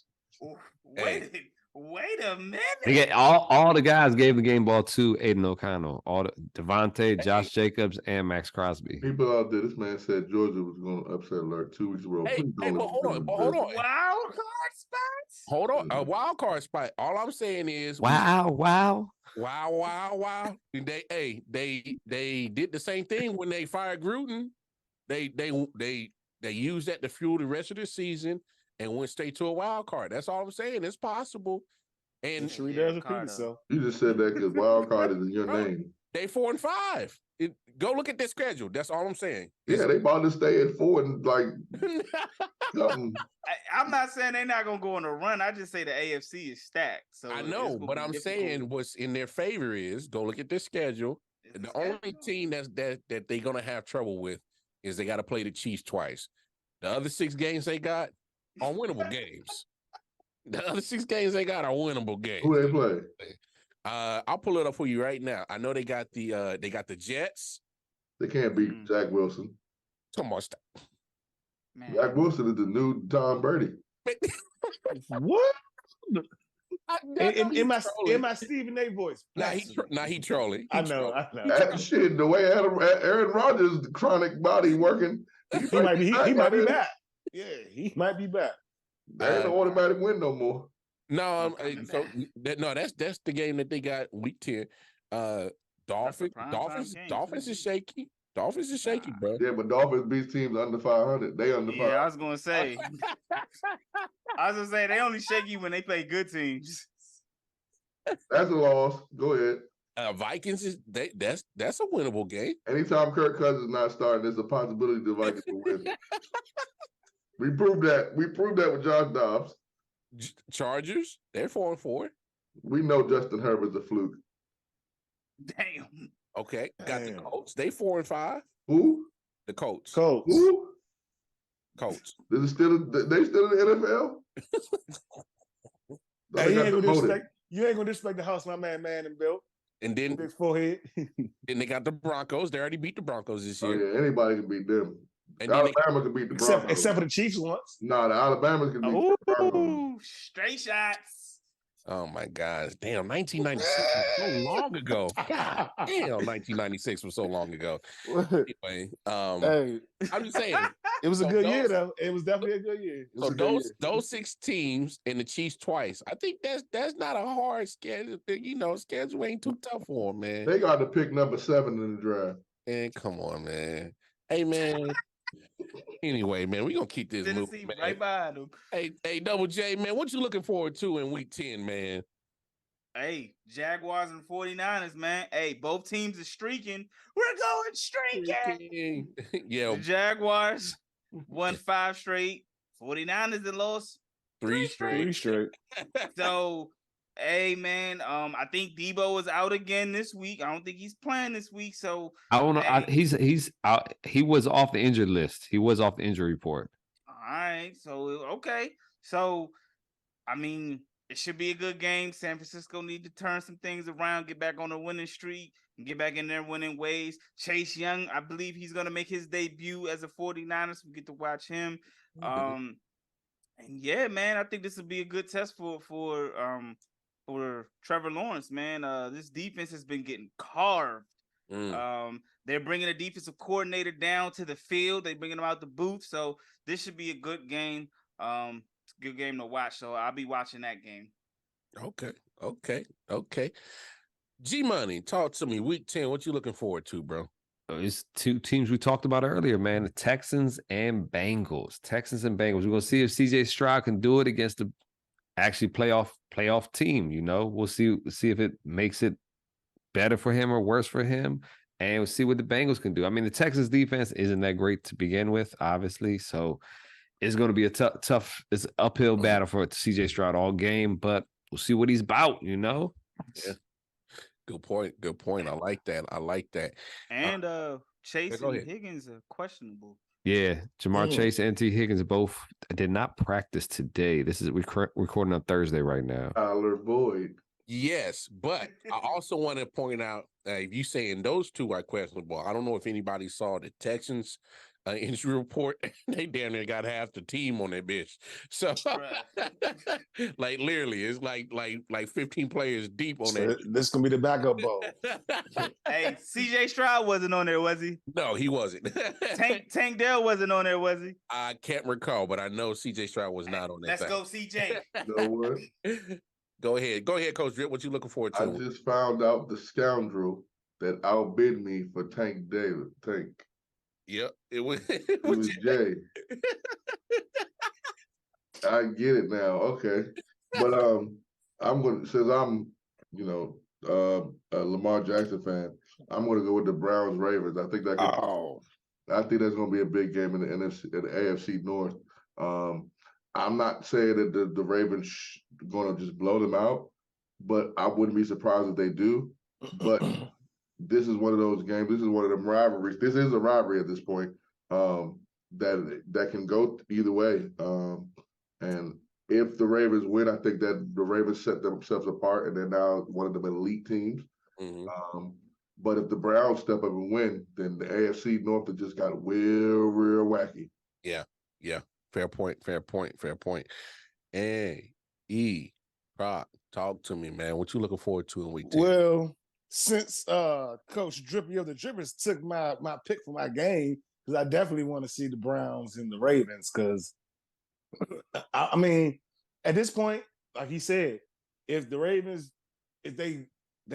Wait a minute. They get all the guys gave the game ball to Aiden O'Connell. All Devontae, Josh Jacobs, and Max Crosby. People out there, this man said Georgia was going to upset alert 2 weeks ago. But hold on. Wild card spots? Hold on. A wild card spot. All I'm saying is Wow. They did the same thing when they fired Gruden. They used that to fuel the rest of the season and went straight to a wild card. That's all I'm saying. It's possible. And sure he does repeat himself. You just said that because wild card is in your name. They 4-5. Go look at their schedule. That's all I'm saying. Yeah, they about to stay at 4 and like something. I'm not saying they're not gonna go on a run. I just say the AFC is stacked. So I know, but I'm saying what's in their favor is go look at their schedule The only team that they're gonna have trouble with is they got to play the Chiefs twice. The other 6 games they got are winnable games. The other 6 games they got are winnable games. Who they play? I'll pull it up for you right now. I know they got the Jets. They can't beat Zach Wilson. Come on, stop. Man. Zach Wilson is the new Tom Brady. What? In my trolling. Stephen A voice. Now he trolling. I know. That shit, the way Aaron Rodgers' chronic body working, He might be back. Yeah, he might be back. There ain't no automatic win no more. No, that's the game that they got week 10. Dolphins is shaky. Dolphins is shaky, bro. Yeah, but Dolphins beat teams under 500. They under 500. Yeah, I was gonna say. They only shaky when they play good teams. That's a loss. Go ahead. Vikings that's a winnable game. Anytime Kirk Cousins is not starting, there's a possibility the Vikings will win. We proved that. We proved that with Josh Dobbs. Chargers, they're 4-4. We know Justin Herbert's a fluke. Damn. Okay, got the Colts. They 4-5. Who? The Colts. Who? Colts. They still in the NFL? Hey, you ain't gonna disrespect the house my man and built. And then big forehead. Then they got the Broncos. They already beat the Broncos this year. Oh, yeah, anybody can beat them. And Alabama can beat the Broncos. Except for the Chiefs once. No, the Alabama can beat the Broncos. Ooh, straight shots. Oh my gosh. Damn, 1996 was so long ago. God damn, 1996 was so long ago. Anyway, hey, I'm just saying. It was a good year, though. It was definitely a good year. So those 6 teams and the Chiefs twice, I think that's not a hard schedule. Schedule ain't too tough for them, man. They got to pick number 7 in the draft. Man, come on, man. Hey, man. Anyway, man, we're gonna keep this moving, man. Right by them. Hey, Double J, man, what you looking forward to in week 10, man? Hey, Jaguars and 49ers, man. Hey, both teams are streaking. We're going streaking. Yeah. The Jaguars won 5 straight. 49ers that lost 3 straight. So, hey, man, I think Debo is out again this week. I don't think he's playing this week. So I don't know. He's out. He was off the injured list. He was off the injury report. All right. So okay. So I mean, it should be a good game. San Francisco need to turn some things around, get back on the winning streak, and get back in there winning ways. Chase Young, I believe he's gonna make his debut as a 49er, so we get to watch him. And yeah, man, I think this will be a good test for Trevor Lawrence, man. This defense has been getting carved. They're bringing a defensive coordinator down to the field. They're bringing him out the booth. So this should be a good game. It's a good game to watch. So I'll be watching that game. Okay. G-Money, talk to me. Week 10, what you looking forward to, bro? It's 2 teams we talked about earlier, man. The Texans and Bengals. We're going to see if CJ Stroud can do it against the actually playoff team. We'll see if it makes it better for him or worse for him, and we'll see what the Bengals can do. I mean, the Texans defense isn't that great to begin with, obviously, so it's going to be a tough it's an uphill battle for CJ Stroud all game, but we'll see what he's about. Yeah, good point. I like that. And Chase and Higgins are questionable. Yeah, Jamar Chase and T. Higgins both did not practice today. This is recording on Thursday right now. Tyler Boyd. Yes, but I also want to point out, if you saying those 2 are questionable, I don't know if anybody saw the Texans injury report. They damn near got half the team on that bitch. So, like literally, it's like 15 players deep on that. This is gonna be the backup bowl. Hey, CJ Stroud wasn't on there, was he? No, he wasn't. Tank Dell wasn't on there, was he? I can't recall, but I know CJ Stroud was not on that. Let's go, CJ. No one. Go ahead, Coach Drip. What you looking forward to? I just found out the scoundrel that outbid me for Tank. Yep, it was Jay. I get it now. Okay, but I'm going to, since I'm a Lamar Jackson fan, I'm going to go with the Browns Ravens. I think that's going to be a big game in the NFC, in the AFC North. I'm not saying that the Ravens going to just blow them out, but I wouldn't be surprised if they do. But this is one of those games. This is one of them rivalries. This is a rivalry at this point that can go either way. And if the Ravens win, I think that the Ravens set themselves apart and they're now one of the elite teams. Mm-hmm. But if the Browns step up and win, then the AFC North has just got real wacky. Yeah. Fair point. Hey, Proc, talk to me, man. What you looking forward to in week 10? Well, since Coach Drippy of the Drippers took my pick for my game, because I definitely want to see the Browns and the Ravens. Because I mean, at this point, like he said, if the Ravens, if they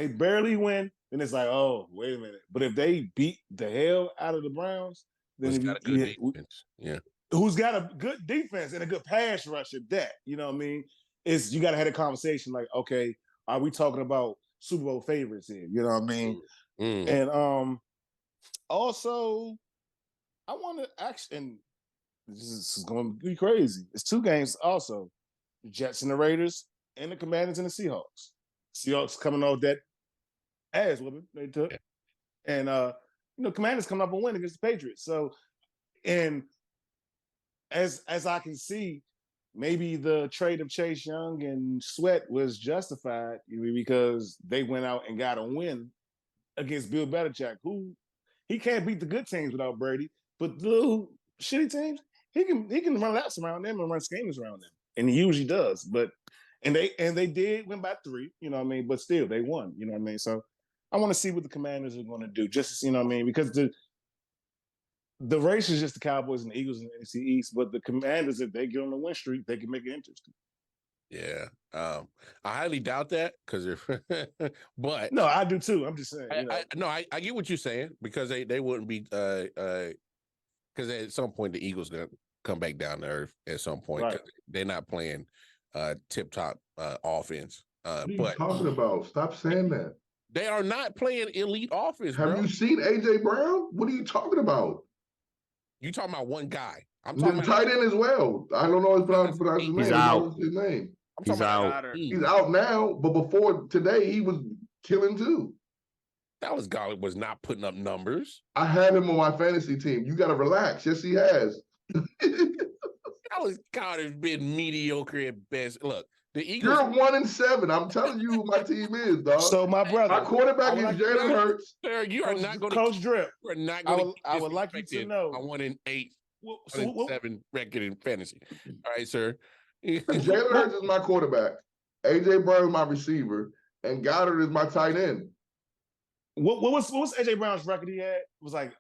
barely win, then it's like, oh, wait a minute. But if they beat the hell out of the Browns, then Who's got a good defense? Yeah. Who's got a good defense and a good pass rush at that? You know what I mean? You got to have a conversation like, okay, are we talking about Super Bowl favorites here? You know what I mean? And also, I want to actually, and this is going to be crazy. It's 2 games also: the Jets and the Raiders, and the Commanders and the Seahawks. Seahawks coming off that ass whooping they took, and Commanders coming up and win against the Patriots. So, and as I can see, maybe the trade of Chase Young and Sweat was justified because they went out and got a win against Bill Belichick, who he can't beat the good teams without Brady, but the little shitty teams, he can run laps around them and run schemes around them, and he usually does. But and they did win by 3, you know what I mean. But still, they won, you know what I mean. So I want to see what the Commanders are going to do, just you know what I mean, because the race is just the Cowboys and the Eagles in the NFC East, but the Commanders, if they get on the win streak, they can make it interesting. Yeah. I highly doubt that because but no, I do too. I'm just saying. I get what you're saying because they wouldn't be because at some point the Eagles gonna come back down to earth at some point. Right. They're not playing tip top offense. What are you talking about? Stop saying that. They are not playing elite offense. Have you seen AJ Brown? What are you talking about? You talking about one guy? I'm talking about tight end as well. I don't know his name. He's out. His name. He's out. He's out now, but before today, he was killing too. Dallas Goedert was not putting up numbers. I have him on my fantasy team. You got to relax. Yes, he has. Dallas Goedert has been mediocre at best. Look, the Eagles. You're 1-7. I'm telling you who my team is, dog. So my brother, my quarterback is Jalen Hurts. Sir, you are not going to Coach Drip. You are not going to. I would like you to know. I 1-8, 1-7 record in fantasy. All right, sir. Jalen Hurts is my quarterback. AJ Brown is my receiver, and Goddard is my tight end. What was AJ Brown's record? He had it was like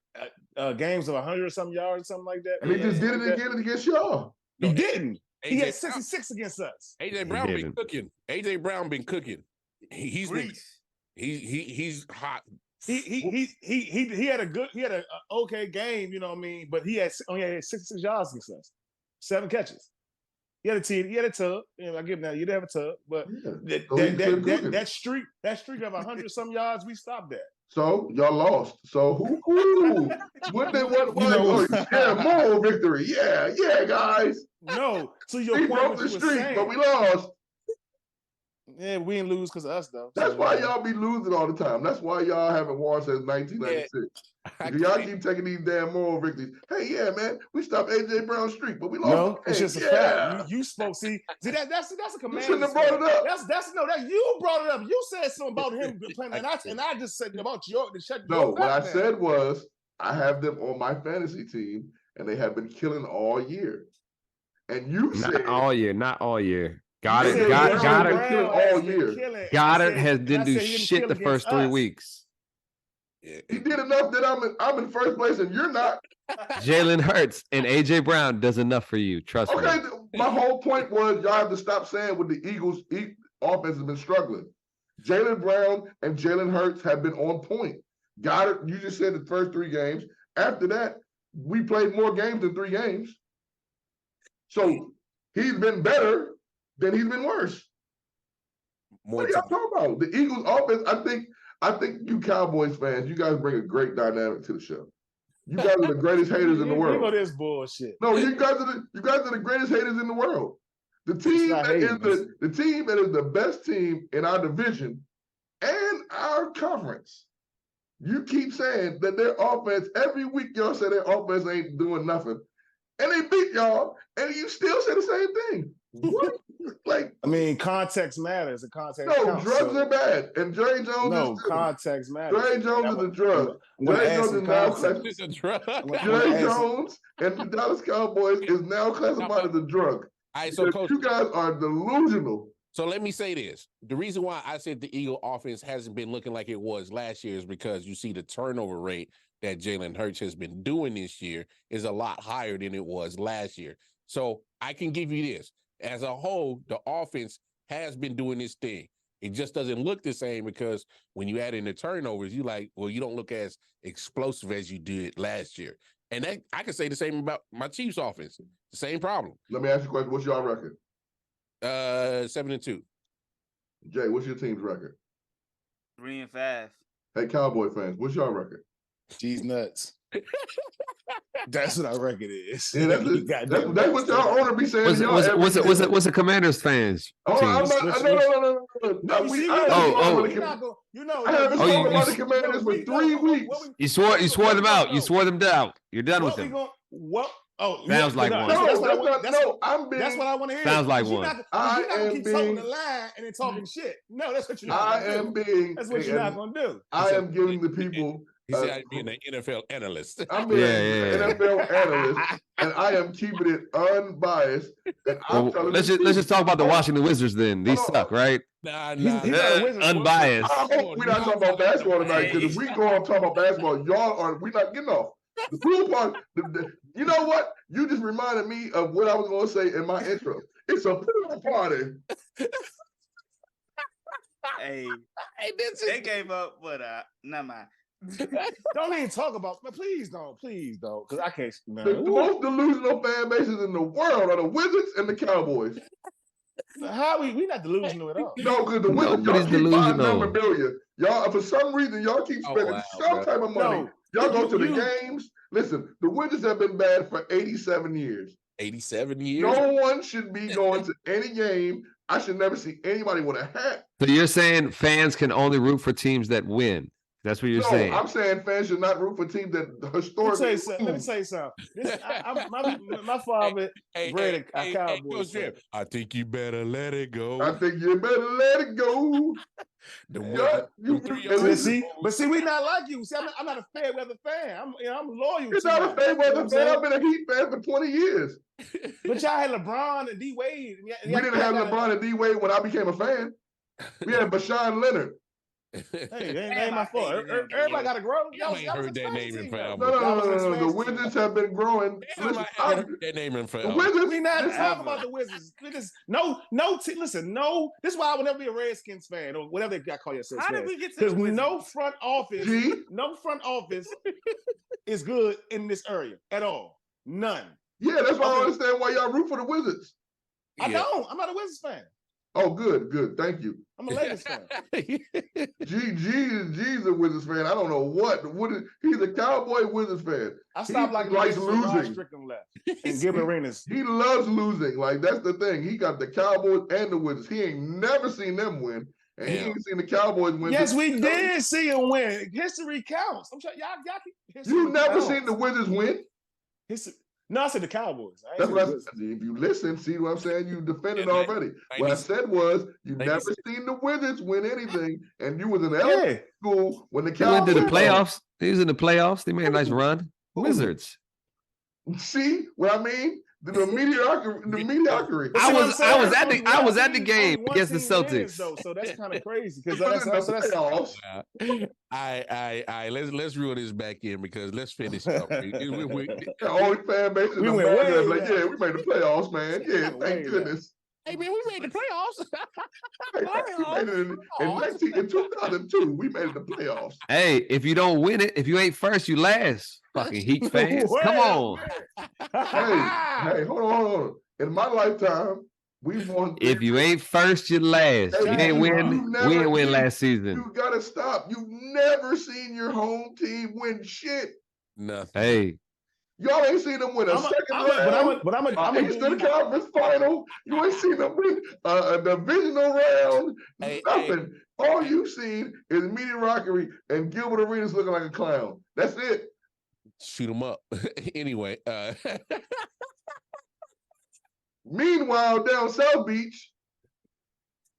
games of 100 or something yards, or something like that. And he just did it again against y'all. He didn't. He had 66 against us. AJ Brown been cooking. AJ Brown been cooking. He's hot. He had a okay game, you know what I mean. But he only had 66 yards against us, 7 catches. He had a tub. You know, I give him that. You didn't have a tub, but that streak of 100 some yards, we stopped that. So y'all lost. So moral victory. Yeah, guys. No, to your we point, broke the streak, but we lost. Yeah, we didn't lose because of us though. That's why y'all be losing all the time. That's why y'all haven't won since 1996. Y'all keep taking these damn moral victories. Hey, yeah, man, we stopped AJ Brown's streak, but we lost. No, it's just a fact. You spoke. See, that's a command. You shouldn't have brought it up. That you brought it up. You said something about him playing, and I just said about what I said was I have them on my fantasy team, and they have been killing all year. And you said not all year. Goddard didn't do shit the first 3 weeks. He did enough that I'm in first place and you're not. Jalen Hurts and AJ Brown does enough for you. Trust me. Okay, my whole point was y'all have to stop saying what the Eagles' offense has been struggling. Jalen Brown and Jalen Hurts have been on point. Goddard, you just said the first 3 games. After that, we played more games than 3 games. So he's been better than he's been worse. What are y'all talking about? The Eagles' offense, I think you Cowboys fans, you guys bring a great dynamic to the show. You guys are the greatest haters in the world. You know this bullshit. No, you guys are the greatest haters in the world. The team that is the best team in our division and our conference You keep saying that their offense, every week y'all say their offense ain't doing nothing. And they beat y'all, and you still say the same thing. What? Like, I mean, context matters. And context no, counts, drugs are bad. And Jae Jones no, is too. context matters. Jae Jones is a drug. Jae Jones is now classified. Jae Jones and the Dallas Cowboys is now classified as a drug. All right, so Coach, you guys are delusional. So let me say this. The reason why I said the Eagle offense hasn't been looking like it was last year is because you see the turnover rate that Jalen Hurts has been doing this year is a lot higher than it was last year. So I can give you this. As a whole, the offense has been doing this thing. It just doesn't look the same because when you add in the turnovers, you don't look as explosive as you did last year. And that, I can say the same about my Chiefs offense. The same problem. Let me ask you a question. What's your record? 7-2. Jay, what's your team's record? 3-5. Hey, Cowboy fans, what's your record? Cheese nuts. That's what our record is. Yeah, that's what y'all owner be saying. What's the Commanders fans? Oh, I'm not. No. No, I haven't spoken about the Commanders for 3 weeks. You swore them out. You swore them down. You're done with them. What? Oh, sounds like one. That's what I want to hear. Sounds like one. You're not gonna keep talking the line and then talking shit. No, that's what you're not gonna do. That's what you're not gonna do. I am giving the people. He said I'd be an NFL analyst. I'm being an NFL analyst, and I am keeping it unbiased. And let's just talk about the Washington Wizards then. These suck, right? Nah. Unbiased. I hope we're not talking about basketball tonight, because if we go on talking about basketball, we're not getting off. The cool part, you know what? You just reminded me of what I was going to say in my intro. It's a pool party. Hey, they gave up, but never mind. Don't even talk about, please don't, because I can't. The most delusional fan bases in the world are the Wizards and the Cowboys. How we not delusional at all? No, because the Wizards y'all keep buying memorabilia. Y'all, for some reason, y'all keep spending some type of money. Y'all go to the games. Listen, the Wizards have been bad for 87 years. 87 years? No one should be going to any game. I should never see anybody with a hat. So you're saying fans can only root for teams that win? That's what you're saying. I'm saying fans should not root for teams that historically. Let me tell you something. My father bred a Cowboys. I think you better let it go. I think you better let it go. But see, we not like you. See, I'm not a fair weather fan. I'm loyal. You're not a fair weather fan. I've been a Heat fan for 20 years. But y'all had LeBron and D Wade. We didn't have LeBron and D Wade when I became a fan. We had Bashan Leonard. Hey, that ain't my fault. Everybody got to grow. Y'all ain't heard that name in forever. No. The Wizards have been growing. Listen, I heard that name in forever. The Wizards, we not talking about the Wizards. Listen, this is why I would never be a Redskins fan or whatever they call yourselves. How did we get to because the Wizards? no front office is good in this area at all. None. Yeah, that's why I don't understand why y'all root for the Wizards. I don't. I'm not a Wizards fan. Oh, good. Thank you. I'm a Lakers fan. G's a Wizards fan. I don't know what he's a Cowboy Wizards fan. I stopped likes losing. Left and Gilbert Arenas. He loves losing. Like, that's the thing. He got the Cowboys and the Wizards. He ain't never seen them win, and he ain't seen the Cowboys win. Yes, we did see him win. History counts. I'm sure y'all keep. You never seen the Wizards win? No, I said the Cowboys. That's what I said. If you listen, see what I'm saying? You defended already. What I said was you never seen the Wizards win anything, and you was in elementary school when the Cowboys went to the playoffs. He was in the playoffs. They made a nice run. Wizards. See what I mean? The mediocrity. I was at the game against the Celtics. So that's kind of crazy because that's let's reel this back in because let's finish up. The only fan base in America like, we made the playoffs, man. Yeah, thank goodness. Hey man, we made the playoffs. We made it in 2002. We made the playoffs. Hey, if you don't win it, if you ain't first, you last. Fucking Heat fans, come on. Hey, hold on. In my lifetime, we won. If you ain't first, you last. You didn't win. We didn't win last season. You gotta stop. You've never seen your home team win shit. Nothing. Hey. Y'all ain't seen them win a second round. But I'm a Eastern Conference final. You ain't seen them win a divisional round. Nothing. All you've seen is mediocrity and Gilbert Arenas looking like a clown. That's it. Shoot him up. Anyway. Meanwhile, down South Beach,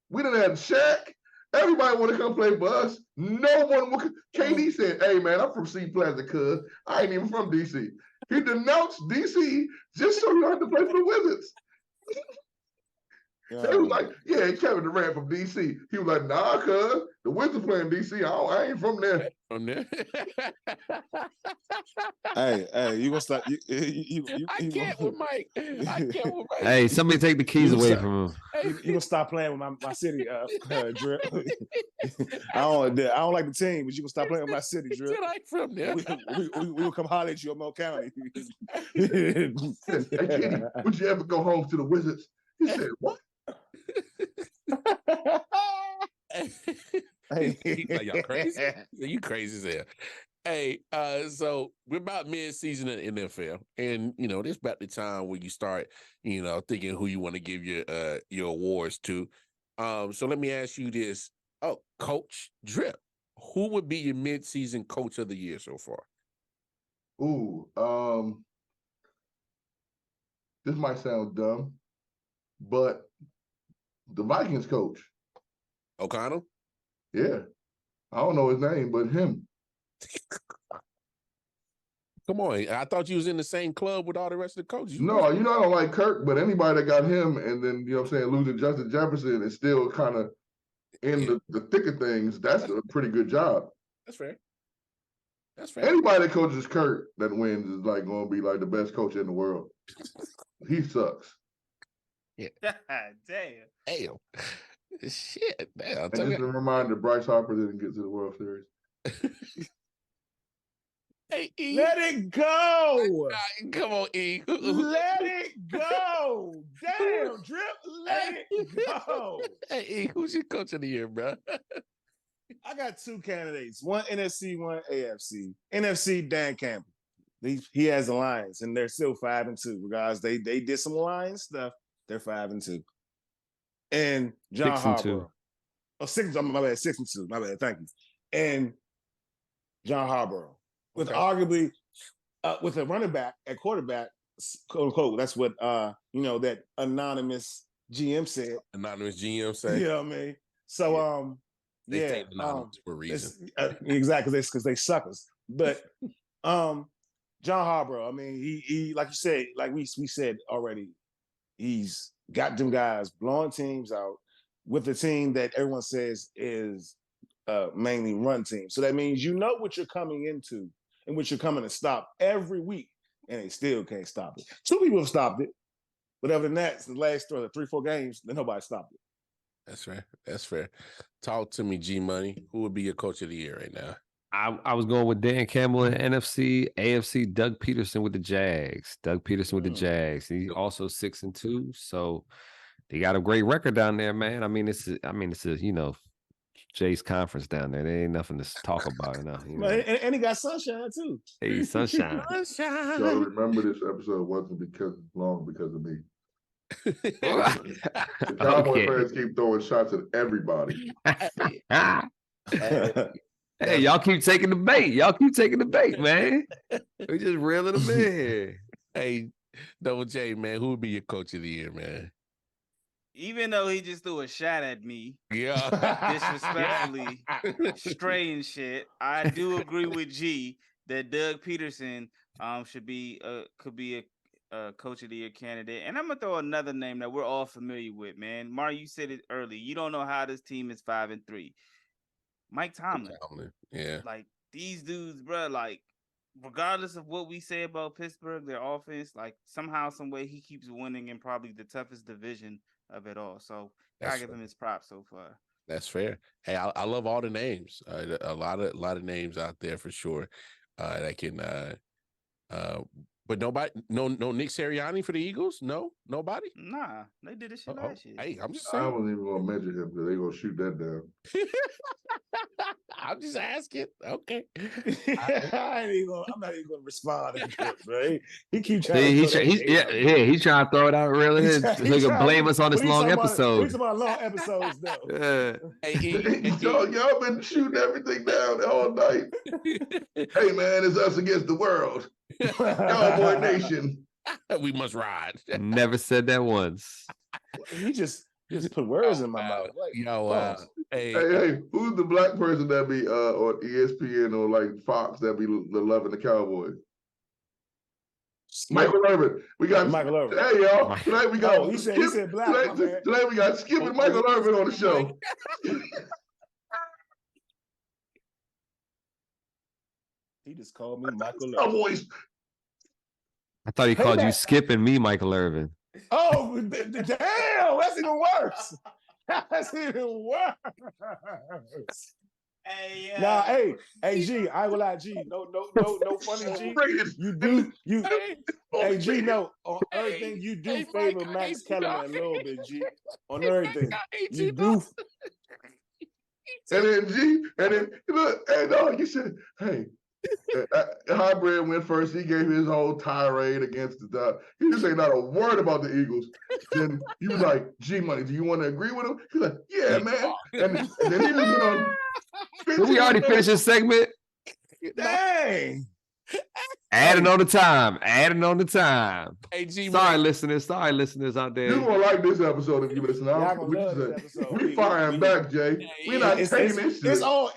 we done had Shaq. Everybody want to come play for us. No one will. KD said, "Hey man, I'm from C Plaza, cuz I ain't even from DC." He denounced DC just so he don't have to play for the Wizards. They was like, "Yeah, Kevin Durant from DC." He was like, "Nah, cuz the Wizards playing DC. I ain't from there." From there. Hey, you gonna stop? I can't with Mike. I can't with Mike. Hey, somebody take the keys away from him. You gonna stop playing with my city, Drip? I don't like the team, but you gonna stop playing with my city, Drip? From there. We will come holler at you in Mo County. Hey, Kenny, would you ever go home to the Wizards? He said, "What?" Like, y'all crazy? You crazy as hell. Hey, so we're about mid-season in the NFL, and this about the time where you start, thinking who you want to give your awards to. So let me ask you this: Coach Drip, who would be your mid-season coach of the year so far? Ooh, this might sound dumb, but the Vikings coach. O'Connell? Yeah. I don't know his name, but him. Come on. I thought you was in the same club with all the rest of the coaches. No, I don't like Kirk, but anybody that got him and then, losing Justin Jefferson and still kind of in the thick of things, that's a pretty good job. That's fair. That's fair. Anybody that coaches Kirk that wins is like going to be like the best coach in the world. He sucks. Yeah. Damn. Shit. Damn. And just a reminder, Bryce Harper didn't get to the World Series. Hey, E. Let it go. Come on, E. Let it go. Damn, Drip. Let it go. Hey, E, who's your coach of the year, bro? I got two candidates. One NFC, one AFC. NFC, Dan Campbell. He has the Lions, and they're still 5-2. Regardless, they did some Lions stuff. They're 5-2. And John Harbaugh. 6-2. My bad. 6-2. My bad. Thank you. And John Harbaugh. With arguably, with a running back at quarterback, quote unquote, that's what that anonymous GM said. Anonymous GM said. You know what I mean? So they say anonymous for a reason. Exactly, because they suckers. But John Harbaugh, I mean, he like you said, like we said already, he's got them guys blowing teams out with a team that everyone says is mainly run team. So that means you know what you're coming into and what you're coming to stop every week, and they still can't stop it. Two people have stopped it, but other than that, the last 3-4 games, then nobody stopped it. That's fair. That's fair. Talk to me, G Money. Who would be your coach of the year right now? I was going with Dan Campbell in NFC, AFC, Doug Peterson with the Jags. He's also 6-2, so they got a great record down there, man. I mean, it's Jay's conference down there. There ain't nothing to talk about enough. And he got sunshine too. Hey, sunshine. Y'all remember this episode wasn't because of me. The Cowboy fans keep throwing shots at everybody. Hey, y'all keep taking the bait. Man. We just reeling them in. Hey, Double J, man, who would be your coach of the year, man? Even though he just threw a shot at me, disrespectfully, stray and shit, I do agree with G that Doug Peterson could be a coach of the year candidate. And I'm gonna throw another name that we're all familiar with, man. Mark, you said it early. You don't know how this team is 5-3. Mike Tomlin. Yeah. Like these dudes, bro, like regardless of what we say about Pittsburgh, their offense, like somehow, some way he keeps winning in probably the toughest division of it all. So I give him his props so far. That's fair. Hey, I love all the names. A lot of names out there for sure that can But nobody, no Nick Sirianni for the Eagles? No, nobody. Nah, they did this shit last year. Hey, I'm just I saying. wasn't even gonna mention him because they're gonna shoot that down. I'm just asking. Okay. I'm not even gonna respond to this, bro. He keeps trying. He's trying to throw it out real He's so he can blame us on this long episode. He's about long episodes though. Y'all been shooting everything down all night. Hey man, it's us against the world. Cowboy Nation. We must ride. Never said that once. You just put words in my mouth. Like, hey, who's the black person that be on ESPN or like Fox that be loving the Cowboys? Michael Irvin. We got Michael Irvin. Hey y'all, tonight we got. He said black. Tonight we got Skip and Michael Irvin on the show. He just called me Michael Irvin. Cowboys. I thought he called you Skip and me, Michael Irvin. Oh, damn! That's even worse. That's even worse. Hey, Nah, hey, G, I ain't gonna lie, G. No funny, G. Hey, G, no. On everything, you do favor Max Kellerman a little bit, G. On everything, you do. And then look, hey, dog, you said, hey, Hybrid went first. He gave his whole tirade against the dog. He didn't say not a word about the Eagles. Then he was like, G Money, do you want to agree with him? He's like, yeah, man. And then he just went on. Did we already finish this segment? Dang. Adding on the time. Hey, G, sorry, listeners out there. You're gonna like this episode if you listen. We firing back, Jay. We're not taking this shit. It's all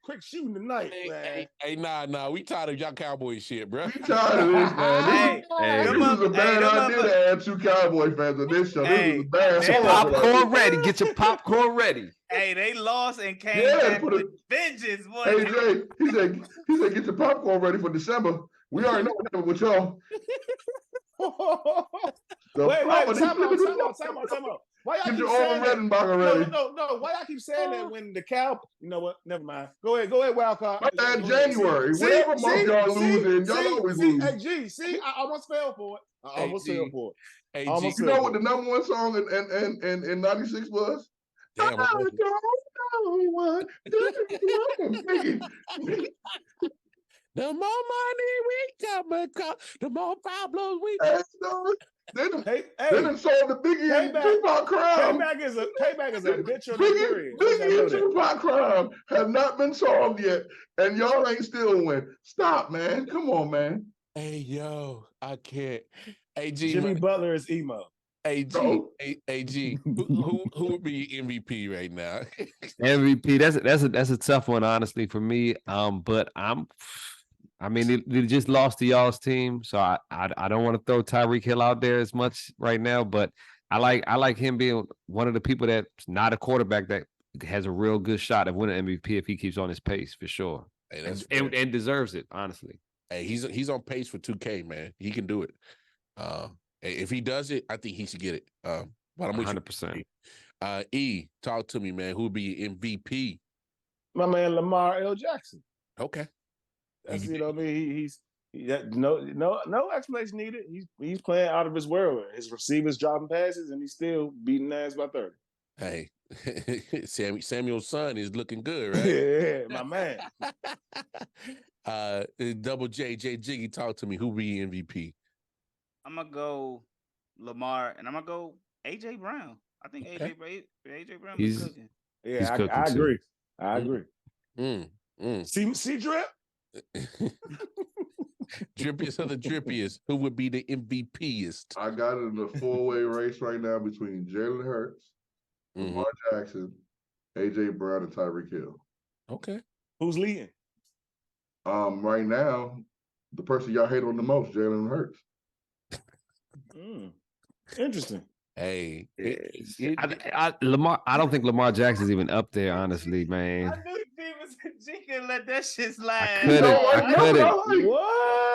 quick shooting tonight, man. Hey, nah. We tired of y'all Cowboy shit, bro. We tired of this, man. This was a bad idea to add 2 Cowboy fans on this show. This was a bad Get your popcorn ready. Get your popcorn ready. Hey, they lost and came back with vengeance, boy. Hey, Jay, he said, get your popcorn ready for December. We already know what happened with y'all. Wait, time out. Why y'all get keep your saying that? Redenbacher ready. No. Why y'all keep saying that when the cow? You know what? Never mind. Go ahead, Wildcard. January. Whatever month y'all losing, y'all always lose. Hey, G, see, I almost fell for it. Hey, G, you know what the number 1 song in 96 was? Damn, I don't know what. The more money we come across, the more problems we got. They done solved the Biggie and Tupac crime. Payback is a bitch on the period. Biggie and Tupac crime have not been solved yet, and y'all ain't still win. Stop, man. Come on, man. Hey, yo, I can't. Hey, G, Jimmy Butler is emo. Hey, G, who would be MVP right now? MVP. That's a tough one, honestly, for me. But they just lost to y'all's team, so I don't want to throw Tyreek Hill out there as much right now. But I like him being one of the people that's not a quarterback that has a real good shot of winning MVP if he keeps on his pace for sure, and deserves it, honestly. Hey, he's on pace for 2K, man. He can do it. If he does it, I think he should get it. But I'm 100%. E, talk to me, man. Who would be MVP? My man Lamar L. Jackson. Okay. That's he's no explanation needed. He's playing out of his world. His receivers dropping passes, and he's still beating ass by 30. Hey, Samuel's son is looking good, right? Yeah, my man. Double J Jiggy, talk to me. Who be MVP? I'm gonna go Lamar, and I'm gonna go AJ Brown. I think AJ Brown is cooking. Yeah, I agree. I agree. See Drip? Drippiest of the drippiest. Who would be the MVPist? I got it in a 4-way race right now between Jalen Hurts, Lamar Jackson, AJ Brown, and Tyreek Hill. Okay. Who's leading? Right now, the person y'all hate on the most, Jalen Hurts. Interesting. Hey, Lamar. I don't think Lamar Jackson's even up there, honestly, man. I knew G could let that shit slide.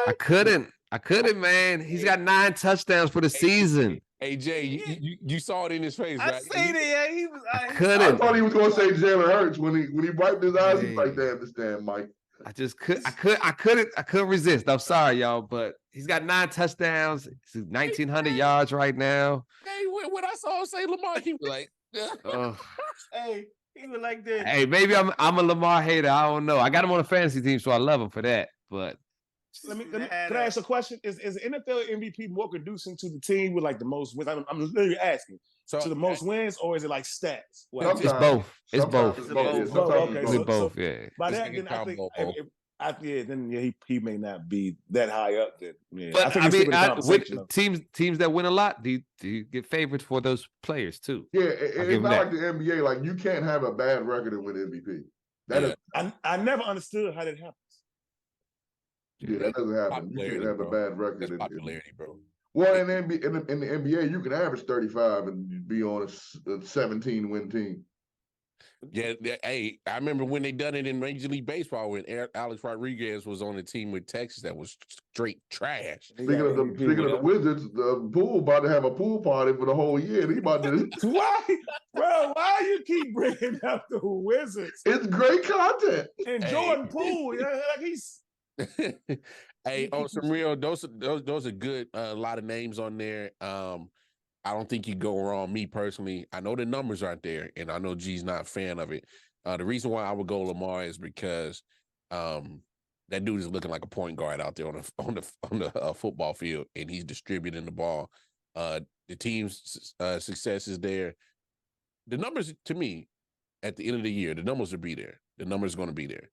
I couldn't, man. He's got 9 touchdowns for the season. Hey Jay, you saw it in his face, right? I seen it. Yeah, he was. I thought he was going to say Jalen Hurts when he wiped his eyes. He's like, "They understand, Mike." I couldn't resist. I'm sorry, y'all, but He's got 9 touchdowns. He's 1,900 yards right now. Hey, when I saw him say Lamar, he was like, hey, he was like this. Hey, maybe I'm a Lamar hater. I don't know. I got him on a fantasy team, so I love him for that. But can I ask a question? Is NFL MVP more conducive to the team with like the most wins? I'm literally asking. So to the most wins, or is it like stats? It's both. It's both. It's both. Okay, It's both. Yeah. By that, then I think he may not be that high up. Then, yeah. But I mean, teams that win a lot, do you get favorites for those players too? Yeah, it's not like the NBA. Like you can't have a bad record and win MVP. I never understood how that happens. Yeah, that doesn't happen. You can't have a bad record. That's popularity, bro. Well, in the NBA, you can average 35 and be on a 17-win team. Yeah, hey, I remember when they done it in Major League Baseball when Alex Rodriguez was on a team with Texas that was straight trash. Speaking of the Wizards, the pool about to have a pool party for the whole year. He about to why you keep bringing up the Wizards? It's great content. And Jordan Poole, like he's. Hey, on some real, those are good. A lot of names on there. I don't think you go wrong. Me personally, I know the numbers aren't there, and I know G's not a fan of it. The reason why I would go Lamar is because that dude is looking like a point guard out there on the football field, and he's distributing the ball. The team's success is there. The numbers, to me, at the end of the year, the numbers will be there. The numbers are going to be there.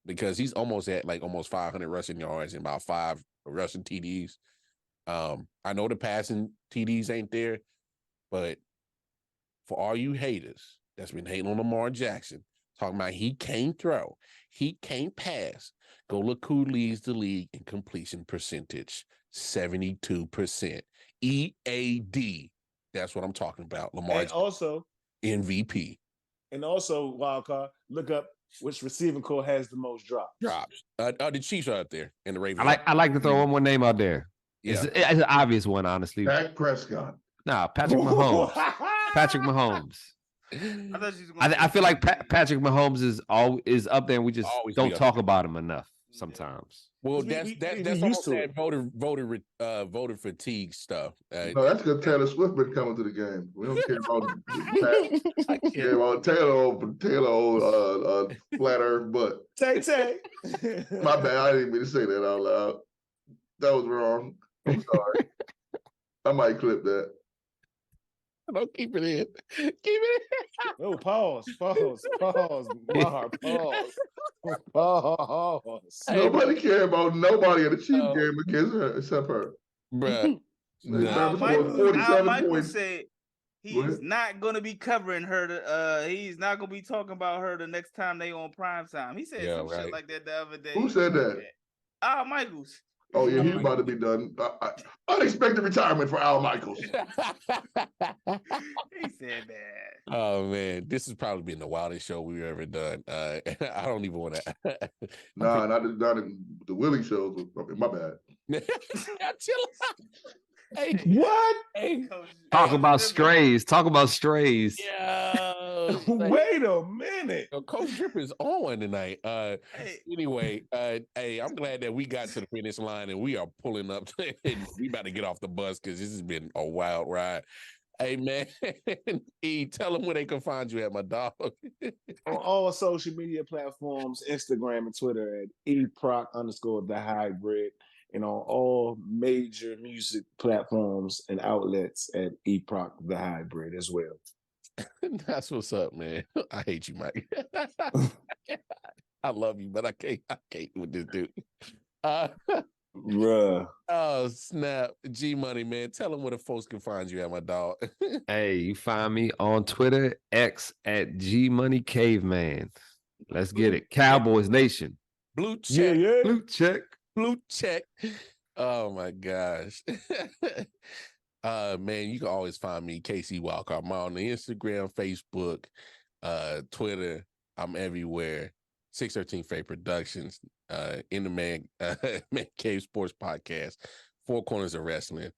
Because he's almost at like almost 500 rushing yards and about 5 rushing TDs. I know the passing TDs ain't there, but for all you haters that's been hating on Lamar Jackson, talking about he can't throw, he can't pass, go look who leads the league in completion percentage, 72%. EAD. That's what I'm talking about. Lamar and also MVP. And also, wildcard, look up which receiving core has the most drops. The Chiefs are up there and the Ravens. I like to throw one more name out there. Yeah. It's an obvious one, honestly. Dak Prescott. Nah, Patrick Mahomes. Patrick Mahomes. I feel like Patrick Mahomes is up there, and we just don't talk about him enough sometimes. Well, that's almost that voter fatigue stuff. No, that's because Taylor Swift been coming to the game. We don't care about Taylor flat earth butt. Tay. My bad. I didn't mean to say that out loud. That was wrong. I'm sorry. I might clip that. Don't keep it in. Keep it in. Oh, pause. Mar, pause. Nobody care about nobody in the Chiefs game against her except her. Bruh. Michael said he's not going to be covering her. He's not going to be talking about her the next time they on prime time. He said shit like that the other day. Who said that? Michaels. Oh, yeah, he's about to be done. Unexpected retirement for Al Michaels. He said that. Oh, man. This has probably been the wildest show we've ever done. I don't even want to. Nah, not in the Willie shows. My bad. Chill out. Hey, what? Hey, Talk about strays. Yeah. Wait a minute. Coach Drip is on tonight. Anyway, hey, I'm glad that we got to the finish line and we are pulling up. We about to get off the bus because this has been a wild ride. Hey, man. E, tell them where they can find you at, my dog. On all social media platforms, Instagram and Twitter at eproc_the_hybrid. And on all major music platforms and outlets at Eproc the Hybrid as well. That's what's up, man. I hate you, Mike. I love you, but I can't with this dude. Bruh. Oh, snap. G Money, man. Tell them where the folks can find you at, my dog. Hey, you find me on Twitter, X at G Money Caveman. Let's get it. Cowboys Nation. Blue check. Yeah. Blue check. Blue check. Oh my gosh. Man, you can always find me, KC Wildcard. I'm on the Instagram, Facebook, Twitter. I'm everywhere. 613 Faye Productions, in the Man Cave Sports Podcast, Four Corners of Wrestling,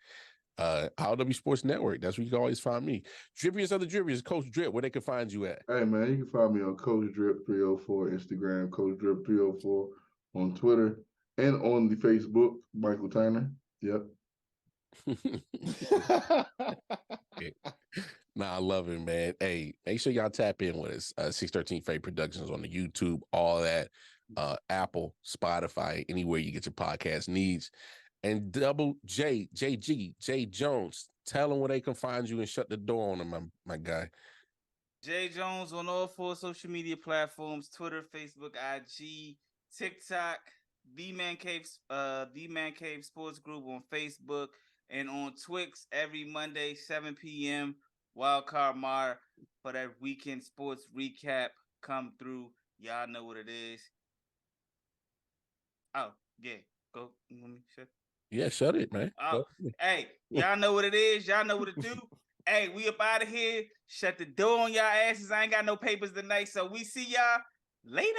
RW Sports Network. That's where you can always find me. Drippiest of the Drippiest, Coach Drip, where they can find you at. Hey man, you can find me on Coach Drip 304 Instagram, Coach Drip 304 on Twitter. and on the Facebook, Michael Tyner. Yep. Nah, I love it, man. Hey, make sure y'all tap in with us. 613 Faye Productions on the YouTube, all that. Apple, Spotify, anywhere you get your podcast needs. And Double J, JG, Jae Jones. Tell them where they can find you and shut the door on them, my guy. Jae Jones on all 4 social media platforms: Twitter, Facebook, IG, TikTok, The Man Cave Sports Group on Facebook, and on Twix every Monday, 7 p.m. Wildcard Mar for that weekend sports recap. Come through. Y'all know what it is. Oh, yeah. Go. Let me shut. Yeah, shut it, man. Oh, hey, y'all know what it is. Y'all know what to do. Hey, we up out of here. Shut the door on y'all asses. I ain't got no papers tonight, so we see y'all later.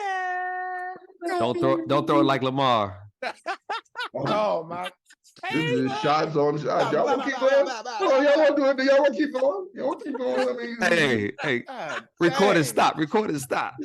Don't throw it like Lamar. Oh my! This is shots on shots. Y'all want to keep going? Oh, y'all want to do it? Y'all want to keep going? Y'all want to keep going? I mean, Hey, record and stop. Record and stop.